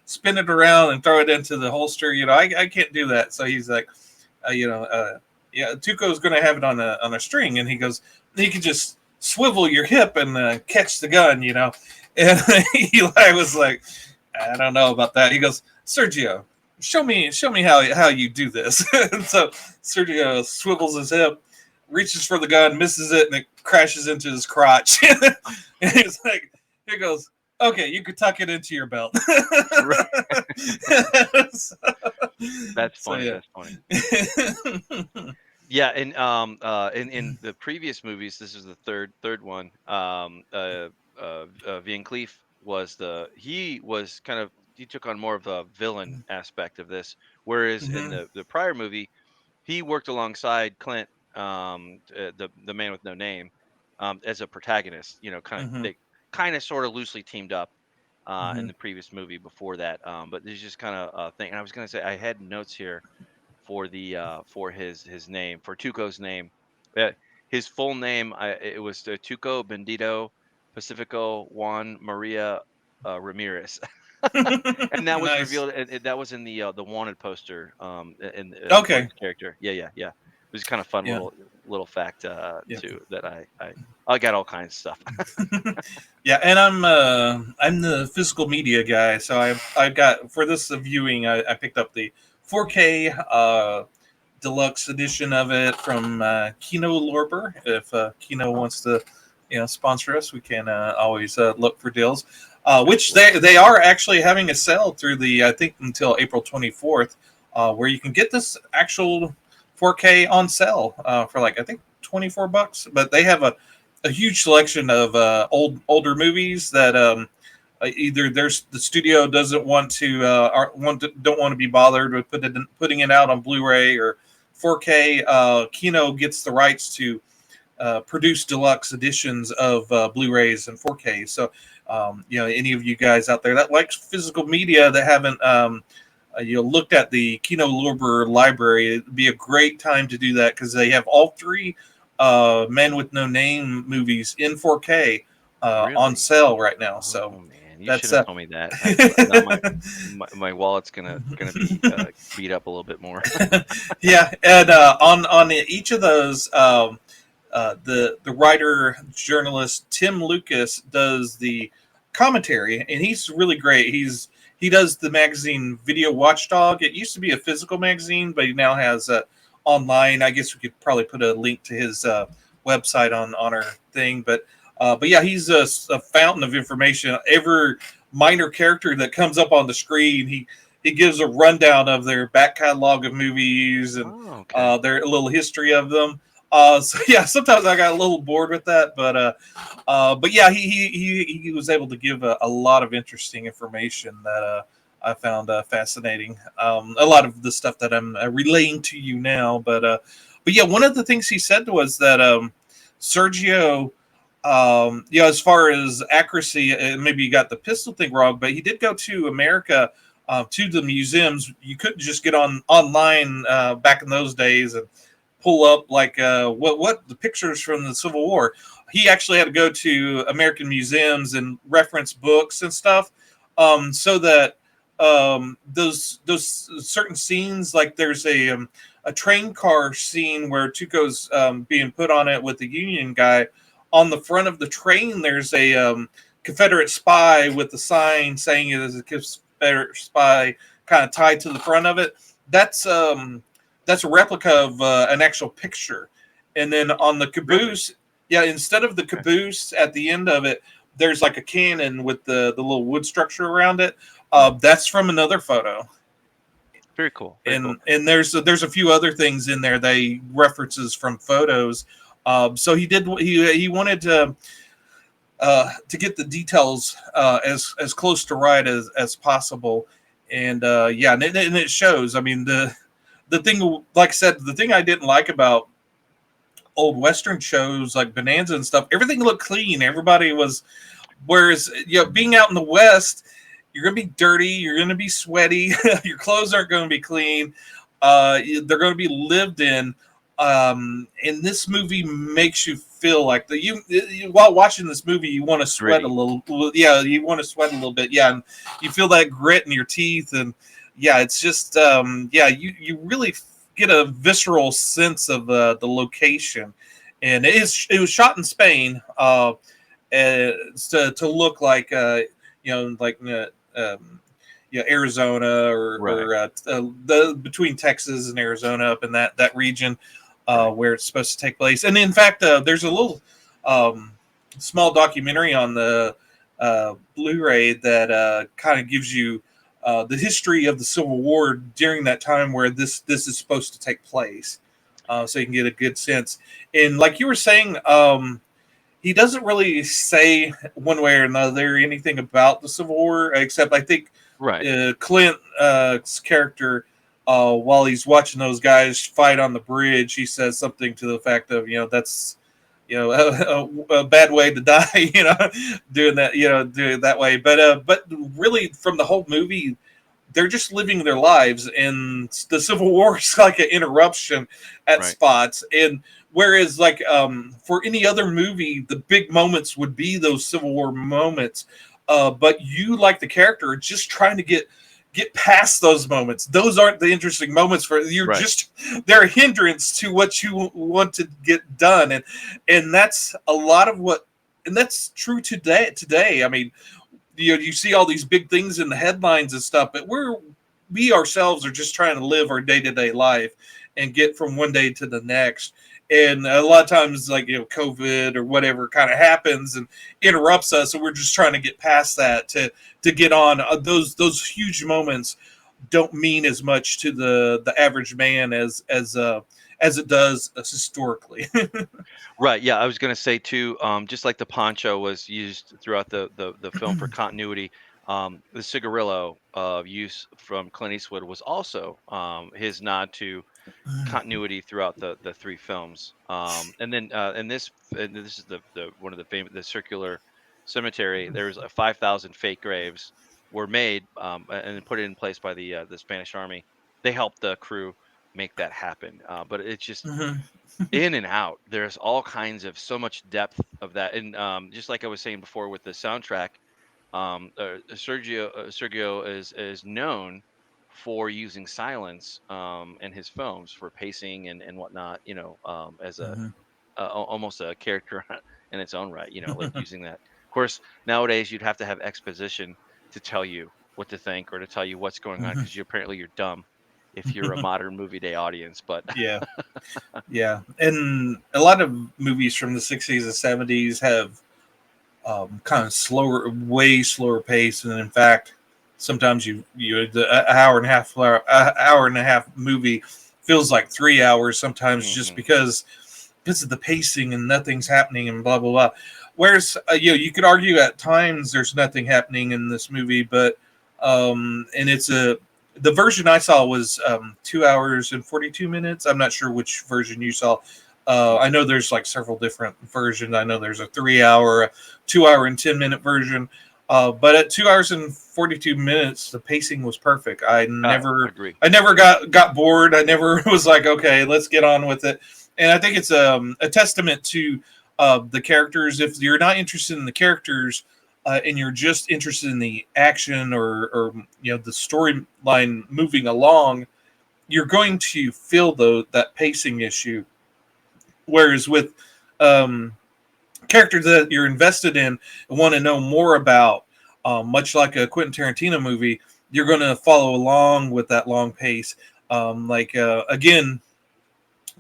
spin it around and throw it into the holster. I can't do that. So he's like, yeah, Tuco's going to have it on a string, and he goes, he can just swivel your hip and catch the gun. And Eli was like, "I don't know about that." He goes, "Sergio, show me how you do this." And so Sergio swivels his hip, reaches for the gun, misses it, and it crashes into his crotch. And he's like, he goes, "Okay, you could tuck it into your belt." so, That's so funny. yeah. That's funny. Yeah, and in the previous movies, this is the third one. Van Cleef he took on more of a villain aspect of this, whereas in Mhm, the prior movie, he worked alongside Clint, the man with no name, as a protagonist. mhm, They kind of sort of loosely teamed up in mhm, the previous movie before that. But there's just kind of a thing. And I was gonna say I had notes here for his name, for Tuco's name. Uh, his full name, it was Tuco Bendito Pacifico Juan Maria Ramirez, and that was Nice. revealed. And that was in the wanted poster for Okay. his character. Yeah, yeah, yeah. It was kind of fun Yeah. little fact Yeah. too that I got all kinds of stuff. Yeah, and I'm the physical media guy, so I got for this viewing I picked up the 4K deluxe edition of it from Kino Lorber. If Kino wants to sponsor us, we can always look for deals. Which Absolutely. they are actually having a sale through the I think until April 24th, where you can get this actual 4K on sale for like I think $24. But they have a huge selection of older movies that either there's the studio doesn't want to don't want to be bothered with putting it out on Blu-ray or 4K. Kino gets the rights to produce deluxe editions of Blu-rays and 4K. So any of you guys out there that likes physical media that haven't looked at the Kino Lorber library, it'd be a great time to do that because they have all three Man with No Name movies in 4K on Really? sale right now. So Oh man, you should that's have told me that. Now my wallet's gonna be beat up a little bit more. yeah, and on each of those, the writer journalist Tim Lucas does the commentary, and he's really great. He does the magazine Video Watchdog. It used to be a physical magazine, but he now has online. I guess we could probably put a link to his website on our thing, but yeah, he's a fountain of information. Every minor character that comes up on the screen, he gives a rundown of their back catalog of movies and Oh, okay. their little history of them. So yeah, sometimes I got a little bored with that, but yeah, he was able to give a lot of interesting information that I found fascinating. A lot of the stuff that I'm relaying to you now, but yeah, one of the things he said was that Sergio as far as accuracy, maybe you got the pistol thing wrong, but he did go to America, to the museums. You couldn't just get online back in those days and pull up like what the pictures from the Civil War. He actually had to go to American museums and reference books and stuff, so that those certain scenes, like there's a train car scene where Tuco's being put on it with the Union guy. On the front of the train, there's a Confederate spy with the sign saying it is a Confederate spy, kind of tied to the front of it. That's a replica of an actual picture. And then on the caboose, yeah, instead of the caboose at the end of it, there's like a cannon with the little wood structure around it. That's from another photo. Very cool. And there's a few other things in there they references from photos. So he wanted to get the details as close to right as possible. And and it shows. I mean, the thing, like I said, the thing I didn't like about old Western shows like Bonanza and stuff, everything looked clean. Everybody was, whereas being out in the West, you're gonna be dirty, you're gonna be sweaty, your clothes aren't gonna be clean, they're gonna be lived in. And this movie makes you feel like you while watching this movie, you want to sweat a little. Yeah, you want to sweat a little bit. Yeah, and you feel that grit in your teeth, and yeah, it's just you really get a visceral sense of the location, and it was shot in Spain, to look like Arizona or the between Texas and Arizona up in that region, where it's supposed to take place. And in fact, there's a little small documentary on the Blu-ray that kind of gives you the history of the Civil War during that time where this is supposed to take place, so you can get a good sense. And like you were saying, he doesn't really say one way or another anything about the Civil War, except I think Clint's character, while he's watching those guys fight on the bridge, he says something to the fact of, that's, a bad way to die, doing that, doing it that way. But really, from the whole movie, they're just living their lives, and the Civil War is like an interruption at spots. And whereas, like, for any other movie, the big moments would be those Civil War moments. But you, like the character, are just trying to get past those moments. Those aren't the interesting moments for you. They're a hindrance to what you want to get done, and that's a lot of what, and that's true today. I mean, you see all these big things in the headlines and stuff, but we ourselves are just trying to live our day-to-day life and get from one day to the next. And a lot of times, like, COVID or whatever kind of happens and interrupts us, and we're just trying to get past that to get on. Those huge moments don't mean as much to the average man as it does historically. Right. Yeah, I was going to say too. Just like the poncho was used throughout the film for continuity, the cigarillo use from Clint Eastwood was also his nod to continuity throughout the three films. And then and this is the one of the famous, the circular cemetery. There's 5,000 fake graves were made and put in place by the Spanish Army. They helped the crew make that happen. But it's just in and out. There's all kinds of so much depth of that, and just like I was saying before with the soundtrack, Sergio is known for using silence in his films for pacing and whatnot. As almost a character in its own right. Like using that. Of course, nowadays you'd have to have exposition to tell you what to think or to tell you what's going on because you're dumb if you're a modern movie day audience. But yeah, and a lot of movies from the 60s and 70s have kind of way slower pace, and in fact, sometimes you the hour and a half movie feels like 3 hours sometimes, just because of the pacing and nothing's happening and blah blah blah. Whereas you could argue at times there's nothing happening in this movie, but and it's the version I saw was 2 hours and 42 minutes. I'm not sure which version you saw. I know there's like several different versions. I know there's a 3 hour, a 2 hour, and 10 minute version. But at 2 hours and 42 minutes, the pacing was perfect. Agree. I never got bored. I never was like, okay, let's get on with it. And I think it's a testament to the characters. If you're not interested in the characters, and you're just interested in the action or the storyline moving along, you're going to feel that pacing issue. Whereas with um, characters that you're invested in and want to know more about, much like a Quentin Tarantino movie, you're going to follow along with that long pace. Again,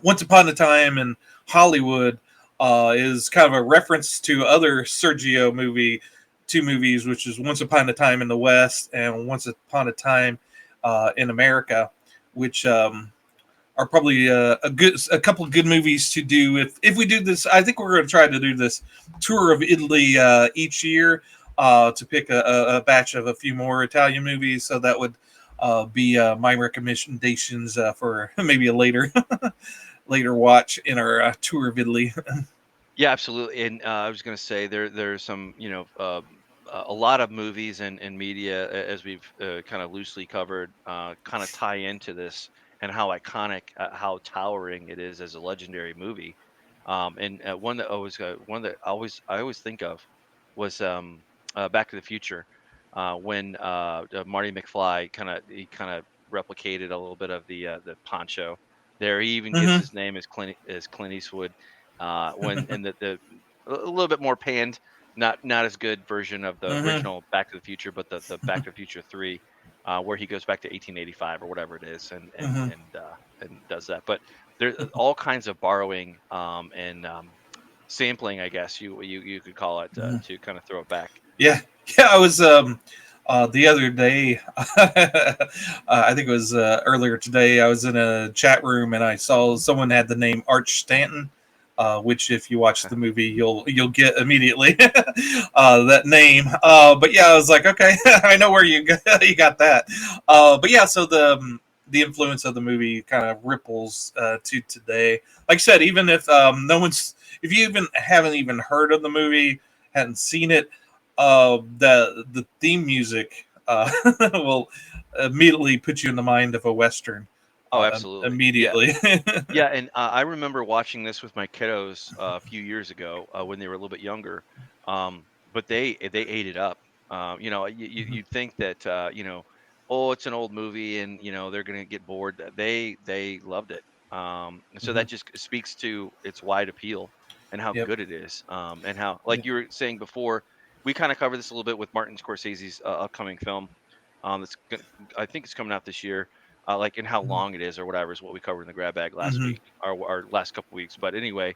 Once Upon a Time in Hollywood is kind of a reference to other Sergio two movies, which is Once Upon a Time in the West and Once Upon a Time in America, which are probably a couple of good movies to do. If we do this, I think we're going to try to do this tour of Italy each year to pick a batch of a few more Italian movies. So that would be my recommendations for maybe a later later watch in our tour of Italy. Yeah, absolutely. And I was going to say there's some, a lot of movies and media, as we've kind of loosely covered, kind of tie into this and how iconic, how towering it is as a legendary movie. And one that I always think of was Back to the Future, when Marty McFly kind of replicated a little bit of the poncho. There, he even gives Hmm. his name as Clint Eastwood, when and the a little bit more panned, not as good version of the Hmm. original Back to the Future, but the Back to the Future 3, where he goes back to 1885 or whatever it is, Hmm. and does that. But there's all kinds of borrowing, and sampling, I guess you could call it, to kind of throw it back. Yeah, yeah. I was the other day. I think it was earlier today. I was in a chat room and I saw someone had the name Arch Stanton, which if you watch the movie, you'll get immediately that name. But yeah, I was like, okay, I know where you got that. But yeah, so the influence of the movie kind of ripples to today. Like I said, even if if you even haven't even heard of the movie, hadn't seen it, the theme music will immediately put you in the mind of a western. Oh, absolutely. Yeah. Immediately. Yeah, and I remember watching this with my kiddos a few years ago, when they were a little bit younger, but they ate it up. You'd think that, oh, it's an old movie, and they're gonna get bored. They loved it, and so Mhm. that just speaks to its wide appeal and how Yep. good it is, and how, like Yep. you were saying before, we kind of covered this a little bit with Martin Scorsese's upcoming film. I think it's coming out this year, like, and how Mhm. long it is or whatever is what we covered in the grab bag last Mhm. week, or last couple weeks. But anyway,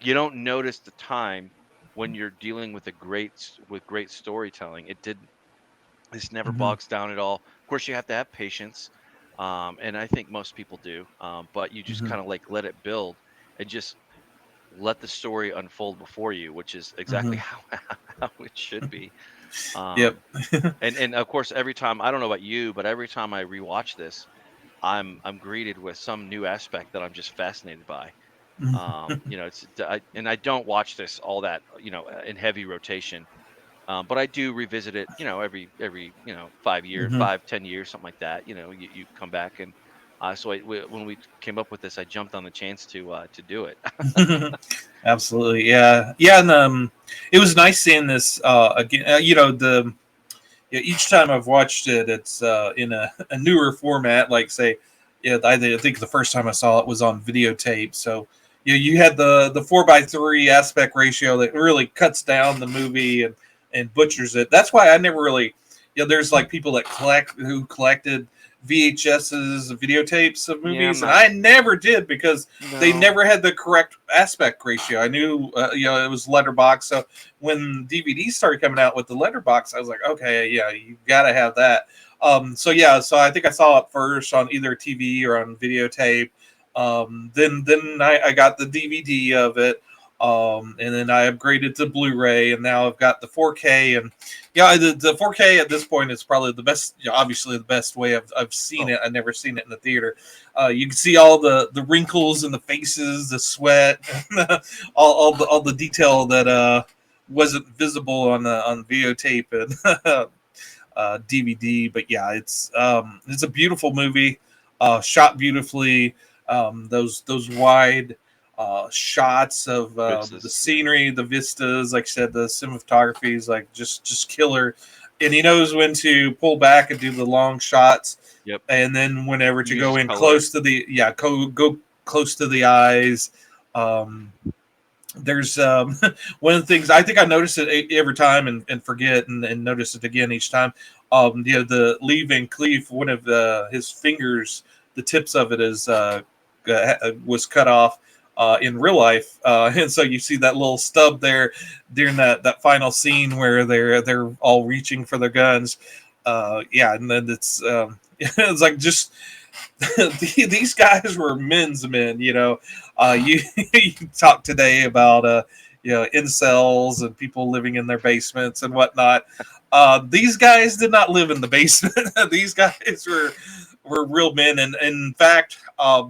you don't notice the time when you're dealing with with great storytelling. This never Mhm. bogs down at all. Of course, you have to have patience, and I think most people do. But you just Mhm. kind of like let it build and just let the story unfold before you, which is exactly Mhm. how it should be. Yep. Um, and of course, every time, I don't know about you, but every time I rewatch this, I'm greeted with some new aspect that I'm just fascinated by. And I don't watch this all that, in heavy rotation. But I do revisit it, every 5 years, Mhm. 5, 10 years, something like that. You come back, and when we came up with this, I jumped on the chance to do it. Absolutely. Yeah. Yeah. And it was nice seeing this again. Each time I've watched it, it's in a newer format. Like say, yeah, I think the first time I saw it was on videotape. So you had the 4:3 aspect ratio that really cuts down the movie and butchers it. That's why I never really, there's like people that collected VHSs, videotapes of Yeah, I'm movies, and not. I never did because they No. never had the correct aspect ratio. I knew, it was letterbox, so when DVDs started coming out with the letterbox, I was like, okay, yeah, you got to have that. So yeah, so I think I saw it first on either TV or on videotape. Then I got the DVD of it, And then I upgraded to Blu-ray, and now I've got the 4K. And yeah, the 4K at this point is probably the best, obviously the best way I've seen it. I've never seen it in the theater. You can see all the wrinkles in the faces, the sweat, all the detail that wasn't visible on videotape and DVD. But yeah, it's a beautiful movie, shot beautifully. Those wide shots of the scenery, the vistas, like I said, the cinematography is like just killer. And he knows when to pull back and do the long shots. Yep. And then whenever to go in color. close to the go close to the eyes. There's one of the things I think I notice it every time and forget and notice it again each time. The Lee Van Cleef, one of his fingers, the tips of it was cut off in real life, and so you see that little stub there during that final scene where they're all reaching for their guns. And then it's it's like just these guys were men's men, you talk today about incels and people living in their basements and whatnot. These guys did not live in the basement. These guys were real men, and in fact,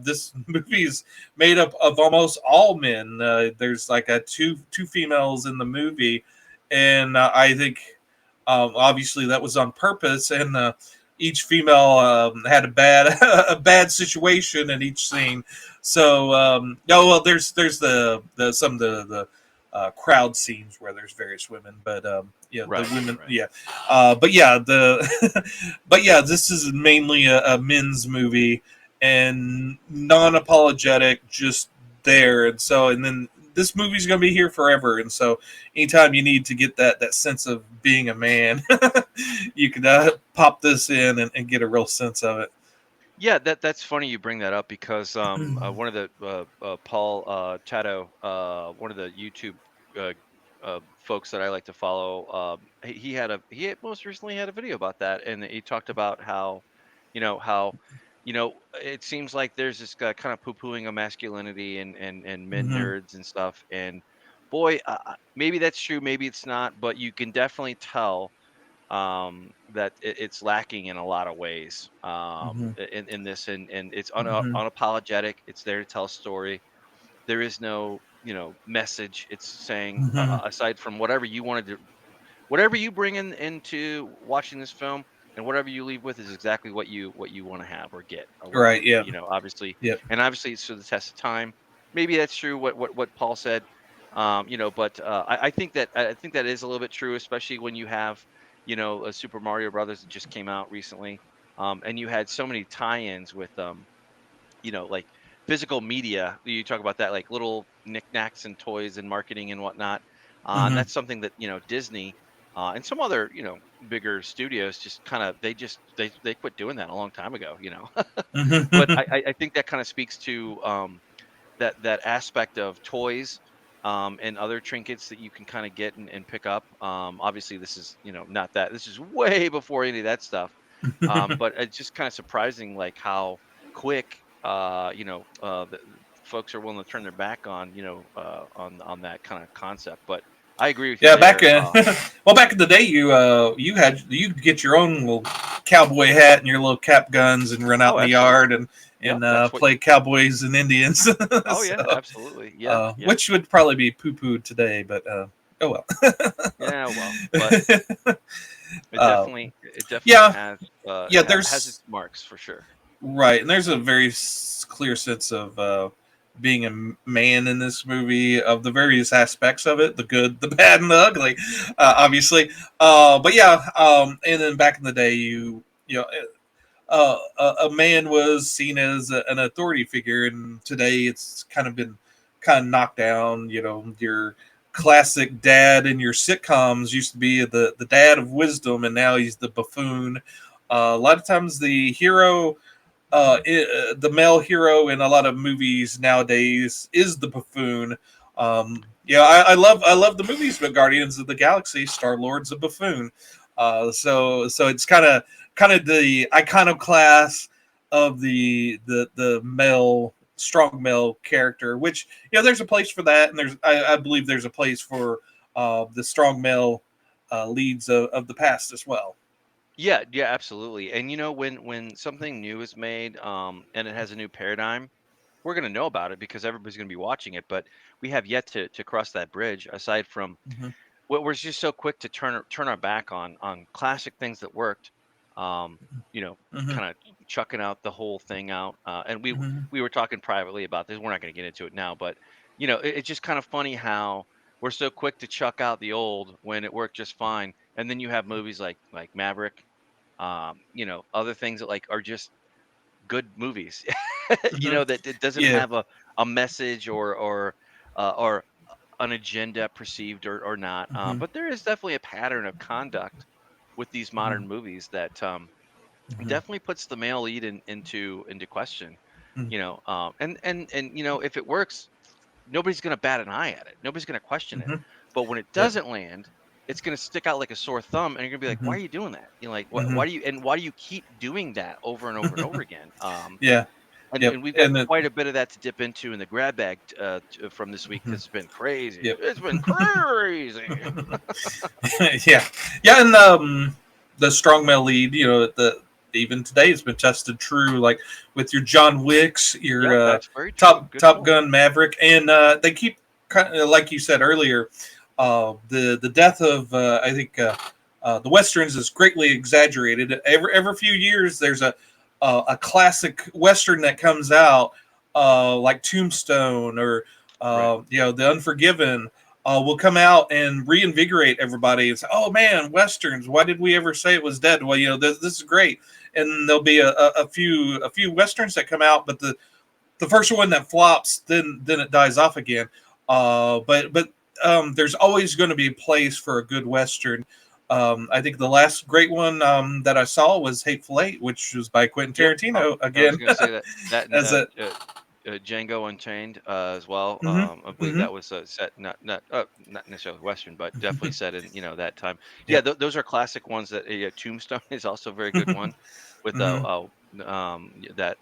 this movie is made up of almost all men. There's like two females in the movie, and I think obviously that was on purpose, and each female had a bad a bad situation in each scene. So there's the some of the crowd scenes where there's various women, but the women, but yeah, but yeah, this is mainly a men's movie and non-apologetic, just there. And then this movie's going to be here forever, and so anytime you need to get that sense of being a man, you can pop this in and get a real sense of it. Yeah, that's funny you bring that up because one of the Paul Chato, one of the YouTube folks that I like to follow, he had most recently had a video about that, and he talked about how it seems like there's this kind of poo-pooing of masculinity and men Mm-hmm. nerds and stuff, and boy, maybe that's true, maybe it's not, but you can definitely tell that it's lacking in a lot of ways Mm-hmm. in this, and it's Mm-hmm. unapologetic. It's there to tell a story. There is no message. It's saying Mm-hmm. aside from whatever you wanted to, whatever you bring into watching this film, and whatever you leave with is exactly what you want to have or get or Right. whatever, Yeah. obviously. Yep. And obviously it's to the test of time. Maybe that's true what Paul said, but I think that is a little bit true, especially when you have a Super Mario Brothers that just came out recently, and you had so many tie-ins with like physical media. You talk about that, like little knickknacks and toys and marketing and whatnot. And Mm-hmm. that's something that Disney and some other bigger studios just kind of they quit doing that a long time ago. But Mm-hmm. I think that kind of speaks to that aspect of toys and other trinkets that you can kind of get and pick up. Obviously, this is not that. This is way before any of that stuff. But it's just kind of surprising, like how quick the folks are willing to turn their back on on that kind of concept. But I agree with you Yeah, back there. back in the day, you'd get your own little cowboy hat and your little cap guns and run out Oh, in the yard absolutely. Yep, that's what. play cowboys and Indians. Oh So, yeah, absolutely. Yeah, yeah, which would probably be poo pooed today, but oh well. yeah. Well, but uh, it definitely yeah, has yeah. has its There's marks for sure. right, and there's a very clear sense of being a man in this movie, of the various aspects of it, the good, the bad, and the ugly, obviously. But yeah, and then back in the day, a man was seen as an authority figure, and today it's kind of knocked down. Your classic dad in your sitcoms used to be the dad of wisdom, and now he's the buffoon. A lot of times, the male hero in a lot of movies nowadays is the buffoon. I love the movies, but Guardians of the Galaxy, Star Lord's a buffoon. So it's kind of the iconoclast of the male strong male character, which there's a place for that, and I believe there's a place for the strong male leads of the past as well. Yeah, yeah, absolutely. And when something new is made, and it has a new paradigm, we're gonna know about it because everybody's gonna be watching it. But we have yet to cross that bridge. Aside from Hmm. we're just so quick to turn our back on classic things that worked. Um, you know, Hmm. kind of chucking out the whole thing out. And Hmm. we were talking privately about this. We're not going to get into it now, but it's just kind of funny how we're so quick to chuck out the old when it worked just fine. And then you have movies like Maverick, other things that like are just good movies. Hmm. That it doesn't Yeah. have a message or an agenda perceived or not. Hmm. But there is definitely a pattern of conduct with these Hmm. modern movies that Hmm. definitely puts the male lead into question. Hmm. And if it works, nobody's going to bat an eye at it. Nobody's going to question it. Hmm. But when it Yep. doesn't land, it's going to stick out like a sore thumb, and you're going to be like, Hmm. "Why are you doing that?" Like, Hmm. why do you keep doing that over and over and over again? Yeah. And, Yep. and we've got And quite a bit of that to dip into in the grab bag from this week mhm. because it's been crazy. Yep. It's been crazy. Yeah, yeah, and the strong male lead, the even today has been tested true, like with your John Wicks, your Yep, that's very true. Top Good Top point. Gun Maverick, and they keep kind of like you said earlier, the death of I think the westerns is greatly exaggerated. Every few years, there's a classic western that comes out, like Tombstone or Right. The Unforgiven will come out and reinvigorate everybody and say, "Oh man, westerns! Why did we ever say it was dead?" Well, this is great, and there'll be a few westerns that come out, but the first one that flops, then it dies off again. But there's always going to be a place for a good western. I think the last great one that I saw was Hateful Eight, which was by Quentin Yep. Tarantino I was again. going to say that As a Django Unchained as well. hmm I believe hmm that was set not necessarily Western, but definitely set in that time. Yeah, Yep. those are classic ones. That yeah, Tombstone is also a very good one with Hmm. that.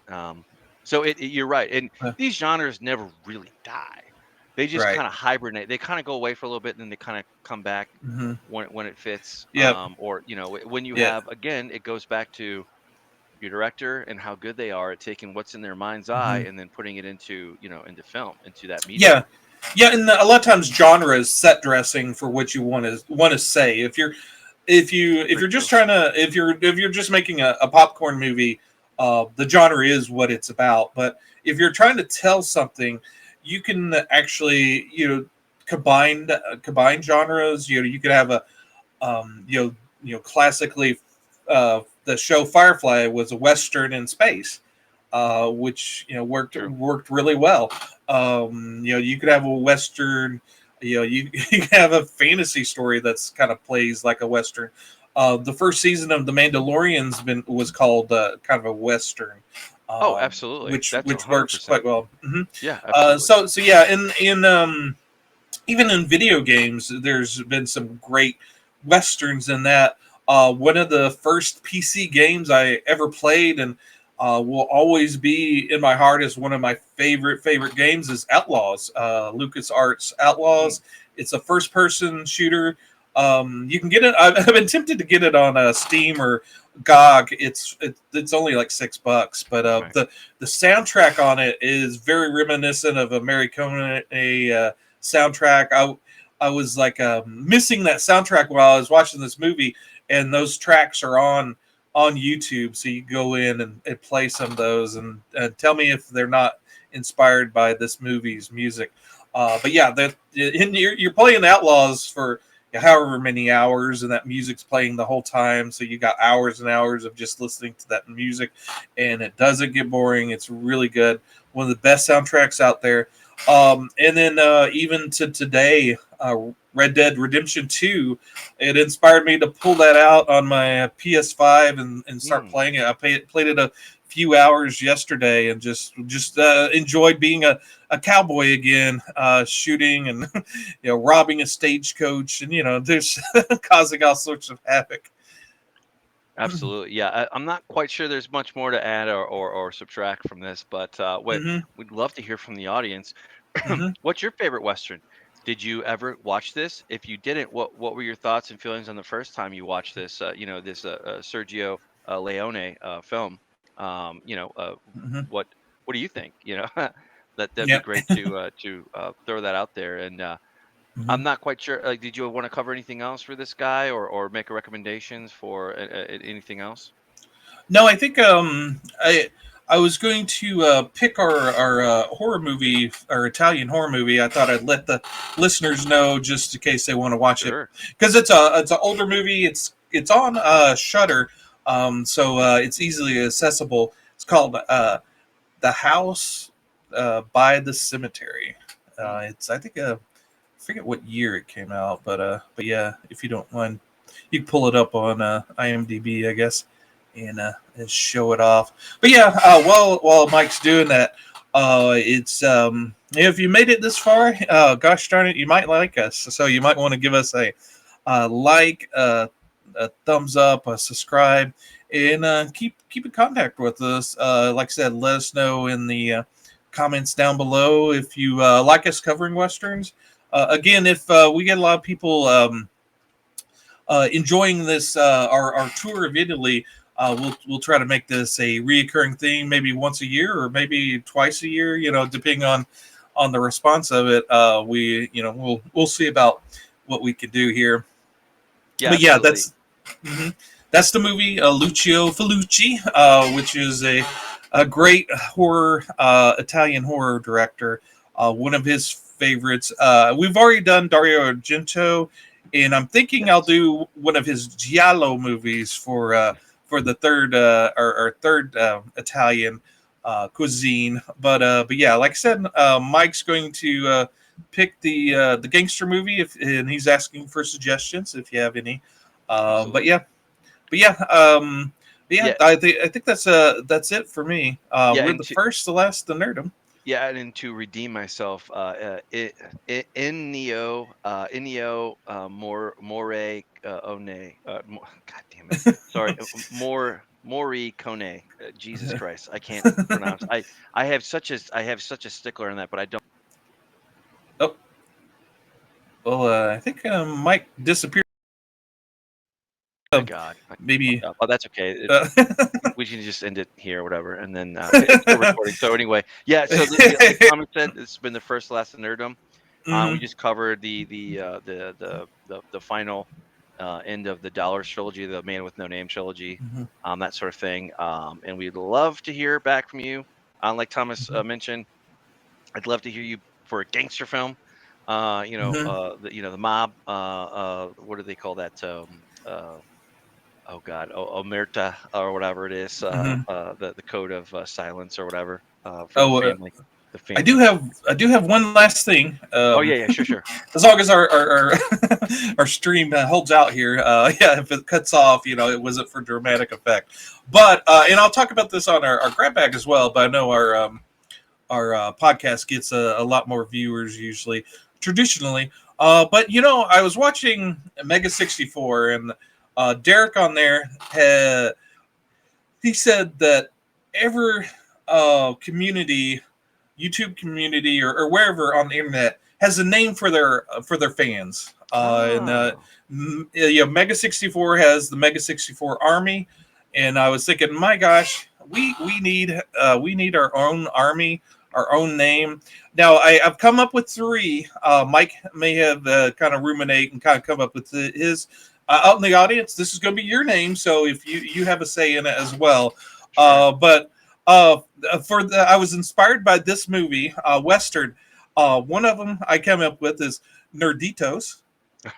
So you're right, and uh, these genres never really die. They just right. kind of hibernate. They kind of go away for a little bit, and then they kind of come back Hmm. when it fits. Yep. Or when you Yeah. have again, it goes back to your director and how good they are at taking what's in their mind's eye Hmm. and then putting it into film, into that medium. Yeah. Yeah, and a lot of times genre is set dressing for what you want to say. If Very you're just true. trying to if you're just making a popcorn movie, the genre is what it's about. But if you're trying to tell something, you can actually combine genres. You could have a classically the show Firefly was a western in space, which worked True. worked really well. You could have a western. You can have a fantasy story that's kind of plays like a western. The first season of The Mandalorian's been was called kind of a western, Oh, absolutely. That's which works 100%. quite well. Hmm. Yeah, absolutely. So yeah, in even in video games, there's been some great westerns in that. One of the first PC games I ever played, and will always be in my heart as one of my favorite games, is Outlaws. LucasArts Mm, Outlaws. It's a first person shooter. You can get it. I've been tempted to get it on Steam or GOG. It's only like $6, but okay. the soundtrack on it is very reminiscent of a Mary Coney soundtrack. I was like missing that soundtrack while I was watching this movie, and those tracks are on YouTube, so you go in and play some of those and tell me if they're not inspired by this movie's music. But yeah, you're playing Outlaws for however many hours, and that music's playing the whole time, so you got hours and hours of just listening to that music, and it doesn't get boring. It's really good, one of the best soundtracks out there. And then even to today, Red Dead Redemption 2, it inspired me to pull that out on my PS5 and start Mm. playing it. I played it a few hours yesterday and just enjoyed being a cowboy again, shooting and robbing a stagecoach and just causing all sorts of havoc. Absolutely. Yeah, I'm not quite sure there's much more to add or subtract from this, but Hmm. we'd love to hear from the audience. Hmm. What's your favorite Western? Did you ever watch this? If you didn't, what were your thoughts and feelings on the first time you watched this? This Sergio Leone film. You know, Hmm. what what do you think? That'd be Yeah. great to throw that out there. And Hmm. I'm not quite sure. Like, did you want to cover anything else for this guy, or make a recommendations for anything else? No, I think I was going to pick our horror movie, our Italian horror movie. I thought I'd let the listeners know just in case they want to watch it, Sure. because it's an older movie. It's on Shutter, so it's easily accessible. It's called The House by the Cemetery. Hmm. It's I think I forget what year it came out, but yeah, if you don't mind, you can pull it up on IMDb, I guess, and show it off. But yeah, while Mike's doing that, it's if you made it this far, gosh darn it, you might like us. So you might want to give us a like, a thumbs up, a subscribe, and keep in contact with us. Like I said, let us know in the comments down below if you like us covering westerns. Again, if we get a lot of people enjoying this our tour of Italy, we'll try to make this a reoccurring thing, maybe once a year or maybe twice a year. Depending on the response of it. We'll see about what we can do here. Yeah, But yeah, absolutely. mhm. That's the movie Lucio Fulci, which is a great horror Italian horror director. One of his favorites. We've already done Dario Argento, and I'm thinking I'll Yes. do one of his giallo movies for the third our third Italian cuisine. But yeah, like I said, Mike's going to pick the gangster movie, and he's asking for suggestions if you have any. Um, but Absolutely. yeah, but yeah, but yeah. Yeah. I think that's it for me. Yeah. We're And the first, the last, the nerdum. yeah, and to redeem myself, Inio, More, One, God damn it, sorry, Mori Kone. Jesus Christ, I can't pronounce. I have such a stickler on that, but I don't. Oh, well, I think Mike disappeared. My Um, God. maybe. Oh, that's okay. Uh, We can just end it here or whatever, and then it's still recording. So anyway, yeah. So like Thomas said, this has been the first, last of Nerdom. We Mhm. just covered the final end of the Dollars trilogy, the Man with No Name trilogy, Mhm. that sort of thing. And we'd love to hear back from you. Like Thomas Mhm. mentioned, I'd love to hear you for a gangster film. Mhm. The mob. What do they call that? Oh God, Omerta or whatever it is. Mhm. The code of silence or whatever for the Oh, family. The I do family. have I do have one last thing. Oh yeah, yeah, sure, sure. As long as our our stream holds out here, yeah. If it cuts off, it wasn't for dramatic effect. But and I'll talk about this on our grab bag as well. But I know our podcast gets a lot more viewers usually, traditionally. But I was watching Mega 64, and Derek on there he said that every community, YouTube community, or wherever on the internet has a name for their fans. Oh, Mega 64 has the Mega 64 Army, and I was thinking, my gosh, we need our own army, our own name. Now I've come up with three. Mike may have kind of ruminate and kind of come up with his. Out in the audience, this is going to be your name, so if you have a say in it as well. sure. But I was inspired by this movie, Western. One of them I came up with is Nerditos,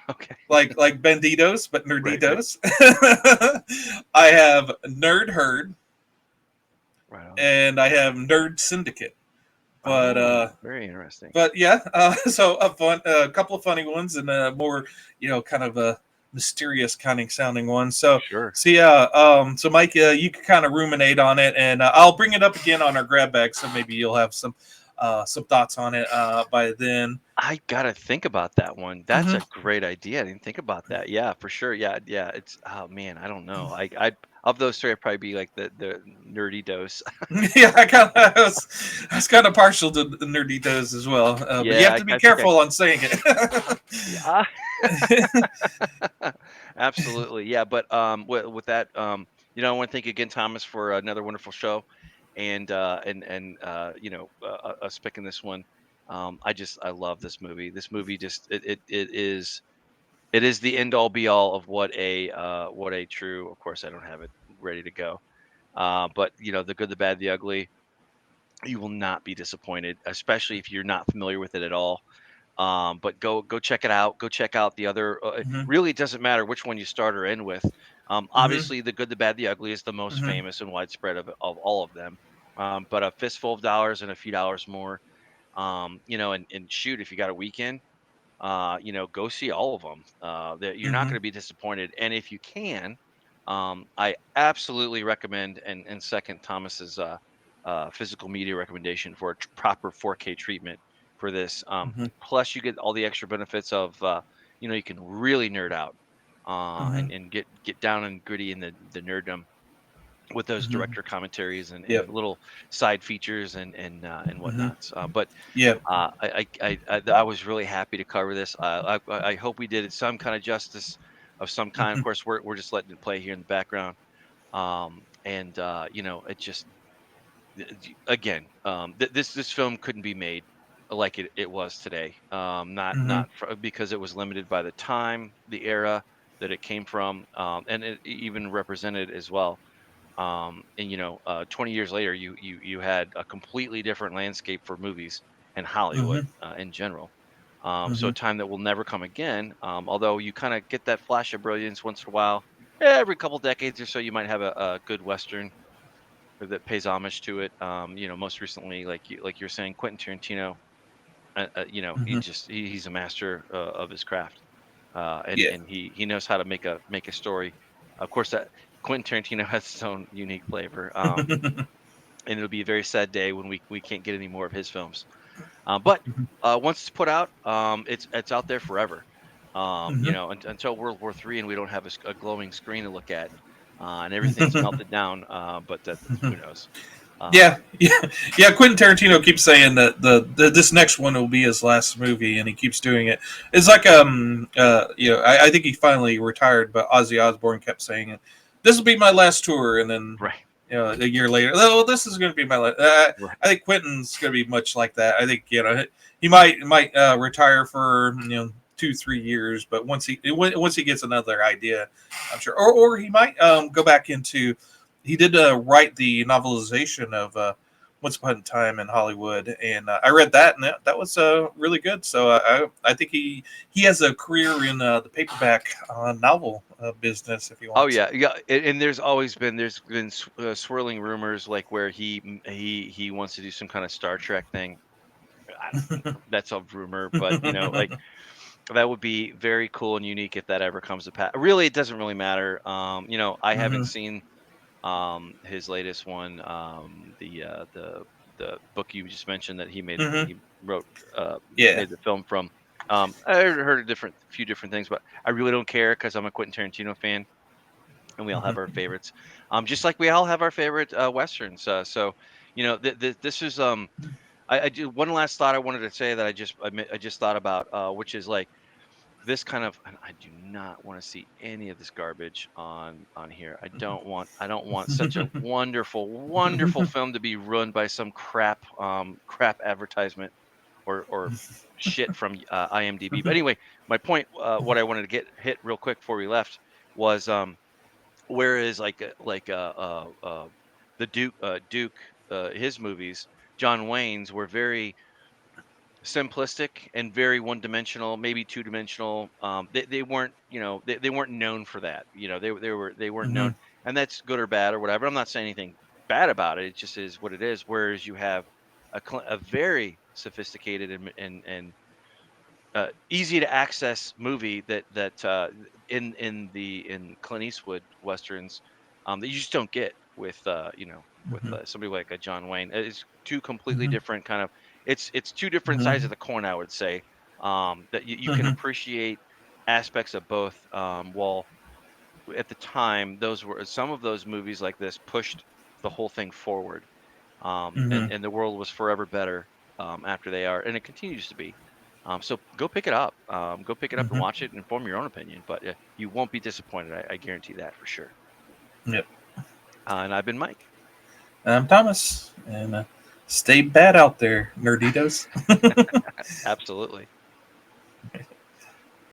Okay. like Banditos, but Right, right, Nerditos. I have Nerd Herd, right on. and I have Nerd Syndicate. But Oh, very interesting. but yeah, so a couple of funny ones, and more, kind of a mysterious kind of sounding one. Sure. So yeah, so Mike, you can kind of ruminate on it, and I'll bring it up again on our grab bag, so maybe you'll have some some thoughts on it by then. I gotta think about that one. That's Hmm. a great idea. I didn't think about that. Yeah, for sure. Yeah, yeah. It's oh man, I don't know. I of those three, I'd probably be like the nerdy dose. Yeah, I was kind of partial to the Nerditos as well, but you Yeah, have to be I think I careful on saying it. yeah. Absolutely. Yeah, but with that I want to thank you again, Thomas, for another wonderful show, and us picking this one. I love this movie. This movie just it is the end all be all of what a true. Of course, I don't have it ready to go. But the good, the bad, the ugly. You will not be disappointed, especially if you're not familiar with it at all. But go check it out. Go check out the other. Hmm. Really, it doesn't matter which one you start or end with. Hmm. Obviously, the good, the bad, the ugly is the most Hmm. famous and widespread of all of them. But a fistful of dollars and a few dollars more. And shoot, if you got a weekend, go see all of them. That you're not Hmm. going to be disappointed. And if you can, I absolutely recommend and second Thomas's physical media recommendation for a proper 4K treatment for this. Hmm. Plus, you get all the extra benefits of, you can really nerd out Hmm. and get down and gritty in the nerddom with those Hmm. director commentaries and Yep. little side features and Hmm. whatnots. But Yep. I was really happy to cover this. I hope we did it some kind of justice of some kind. Of Hmm. course, we're just letting it play here in the background. And it just again, this film couldn't be made like it was today. Hmm. Not because it was limited by the time, the era that it came from, and it even represented as well. And 20 years later, you had a completely different landscape for movies and Hmm. Hollywood in general. So Hmm. a time that will never come again. Although you kind of get that flash of brilliance once in a while. Every couple decades or so, you might have a good western that pays homage to it. Most recently, like you're saying, Quentin Tarantino. Hmm. He's a master of his craft, and Yeah. and he knows how to make a story. Of course, that Quentin Tarantino has its own unique flavor, and it'll be a very sad day when we can't get any more of his films. But once it's put out, it's out there forever. Hmm. Until World War III, and we don't have a glowing screen to look at, and everything's melted down. But that who knows? Yeah, Um, yeah, yeah. Quentin Tarantino keeps saying that this next one will be his last movie, and he keeps doing it. It's like I think he finally retired, but Ozzy Osbourne kept saying it. This will be my last tour, and then right, a year later, oh, this is going to be my last. right, I think Quentin's going to be much like that. I think he might retire for 2-3 years, but once he gets another idea, I'm sure, or he might go back into. He did write the novelization of Once Upon a Time in Hollywood, and I read that, and that was really good. So I think he has a career in the paperback novel business if he oh wants. yeah, yeah. And there's been swirling rumors like where he wants to do some kind of Star Trek thing. I don't, that's a rumor, but like that would be very cool and unique if that ever comes to pass. Really, it doesn't really matter. I haven't Hmm. seen his latest one, the book you just mentioned that Hmm. he wrote Yeah. made the film from. I heard few different things, but I really don't care because I'm a Quentin Tarantino fan, and we all have our Hmm. favorites. Just like we all have our favorite westerns. So this is I do one last thought I wanted to say that I just thought about, which is like this kind of, and I do not want to see any of this garbage on here. I don't want such a wonderful film to be ruined by some crap advertisement or shit from IMDb. But anyway, my point, what I wanted to get hit real quick before we left was, whereas the Duke, his movies, John Wayne's, were very simplistic and very one-dimensional, maybe two-dimensional. They weren't, they weren't known for that. They weren't known, Hmm. and that's good or bad or whatever. I'm not saying anything bad about it. It just is what it is. Whereas you have a very sophisticated and easy to access movie that in Clint Eastwood westerns, that you just don't get with with Hmm. somebody like a John Wayne. It's two completely Hmm. different kind of. it's two different sides of the coin, I would say. That you can Mhm. appreciate aspects of both. Well, at the time, those were some of those movies like this pushed the whole thing forward, Mhm. and the world was forever better after they are, and it continues to be. So go pick it up. Go pick it up and Mhm. watch it and form your own opinion. But you won't be disappointed. I guarantee that for sure. Yep. And I've been Mike. I'm Thomas, and stay bad out there, nerditos. Absolutely.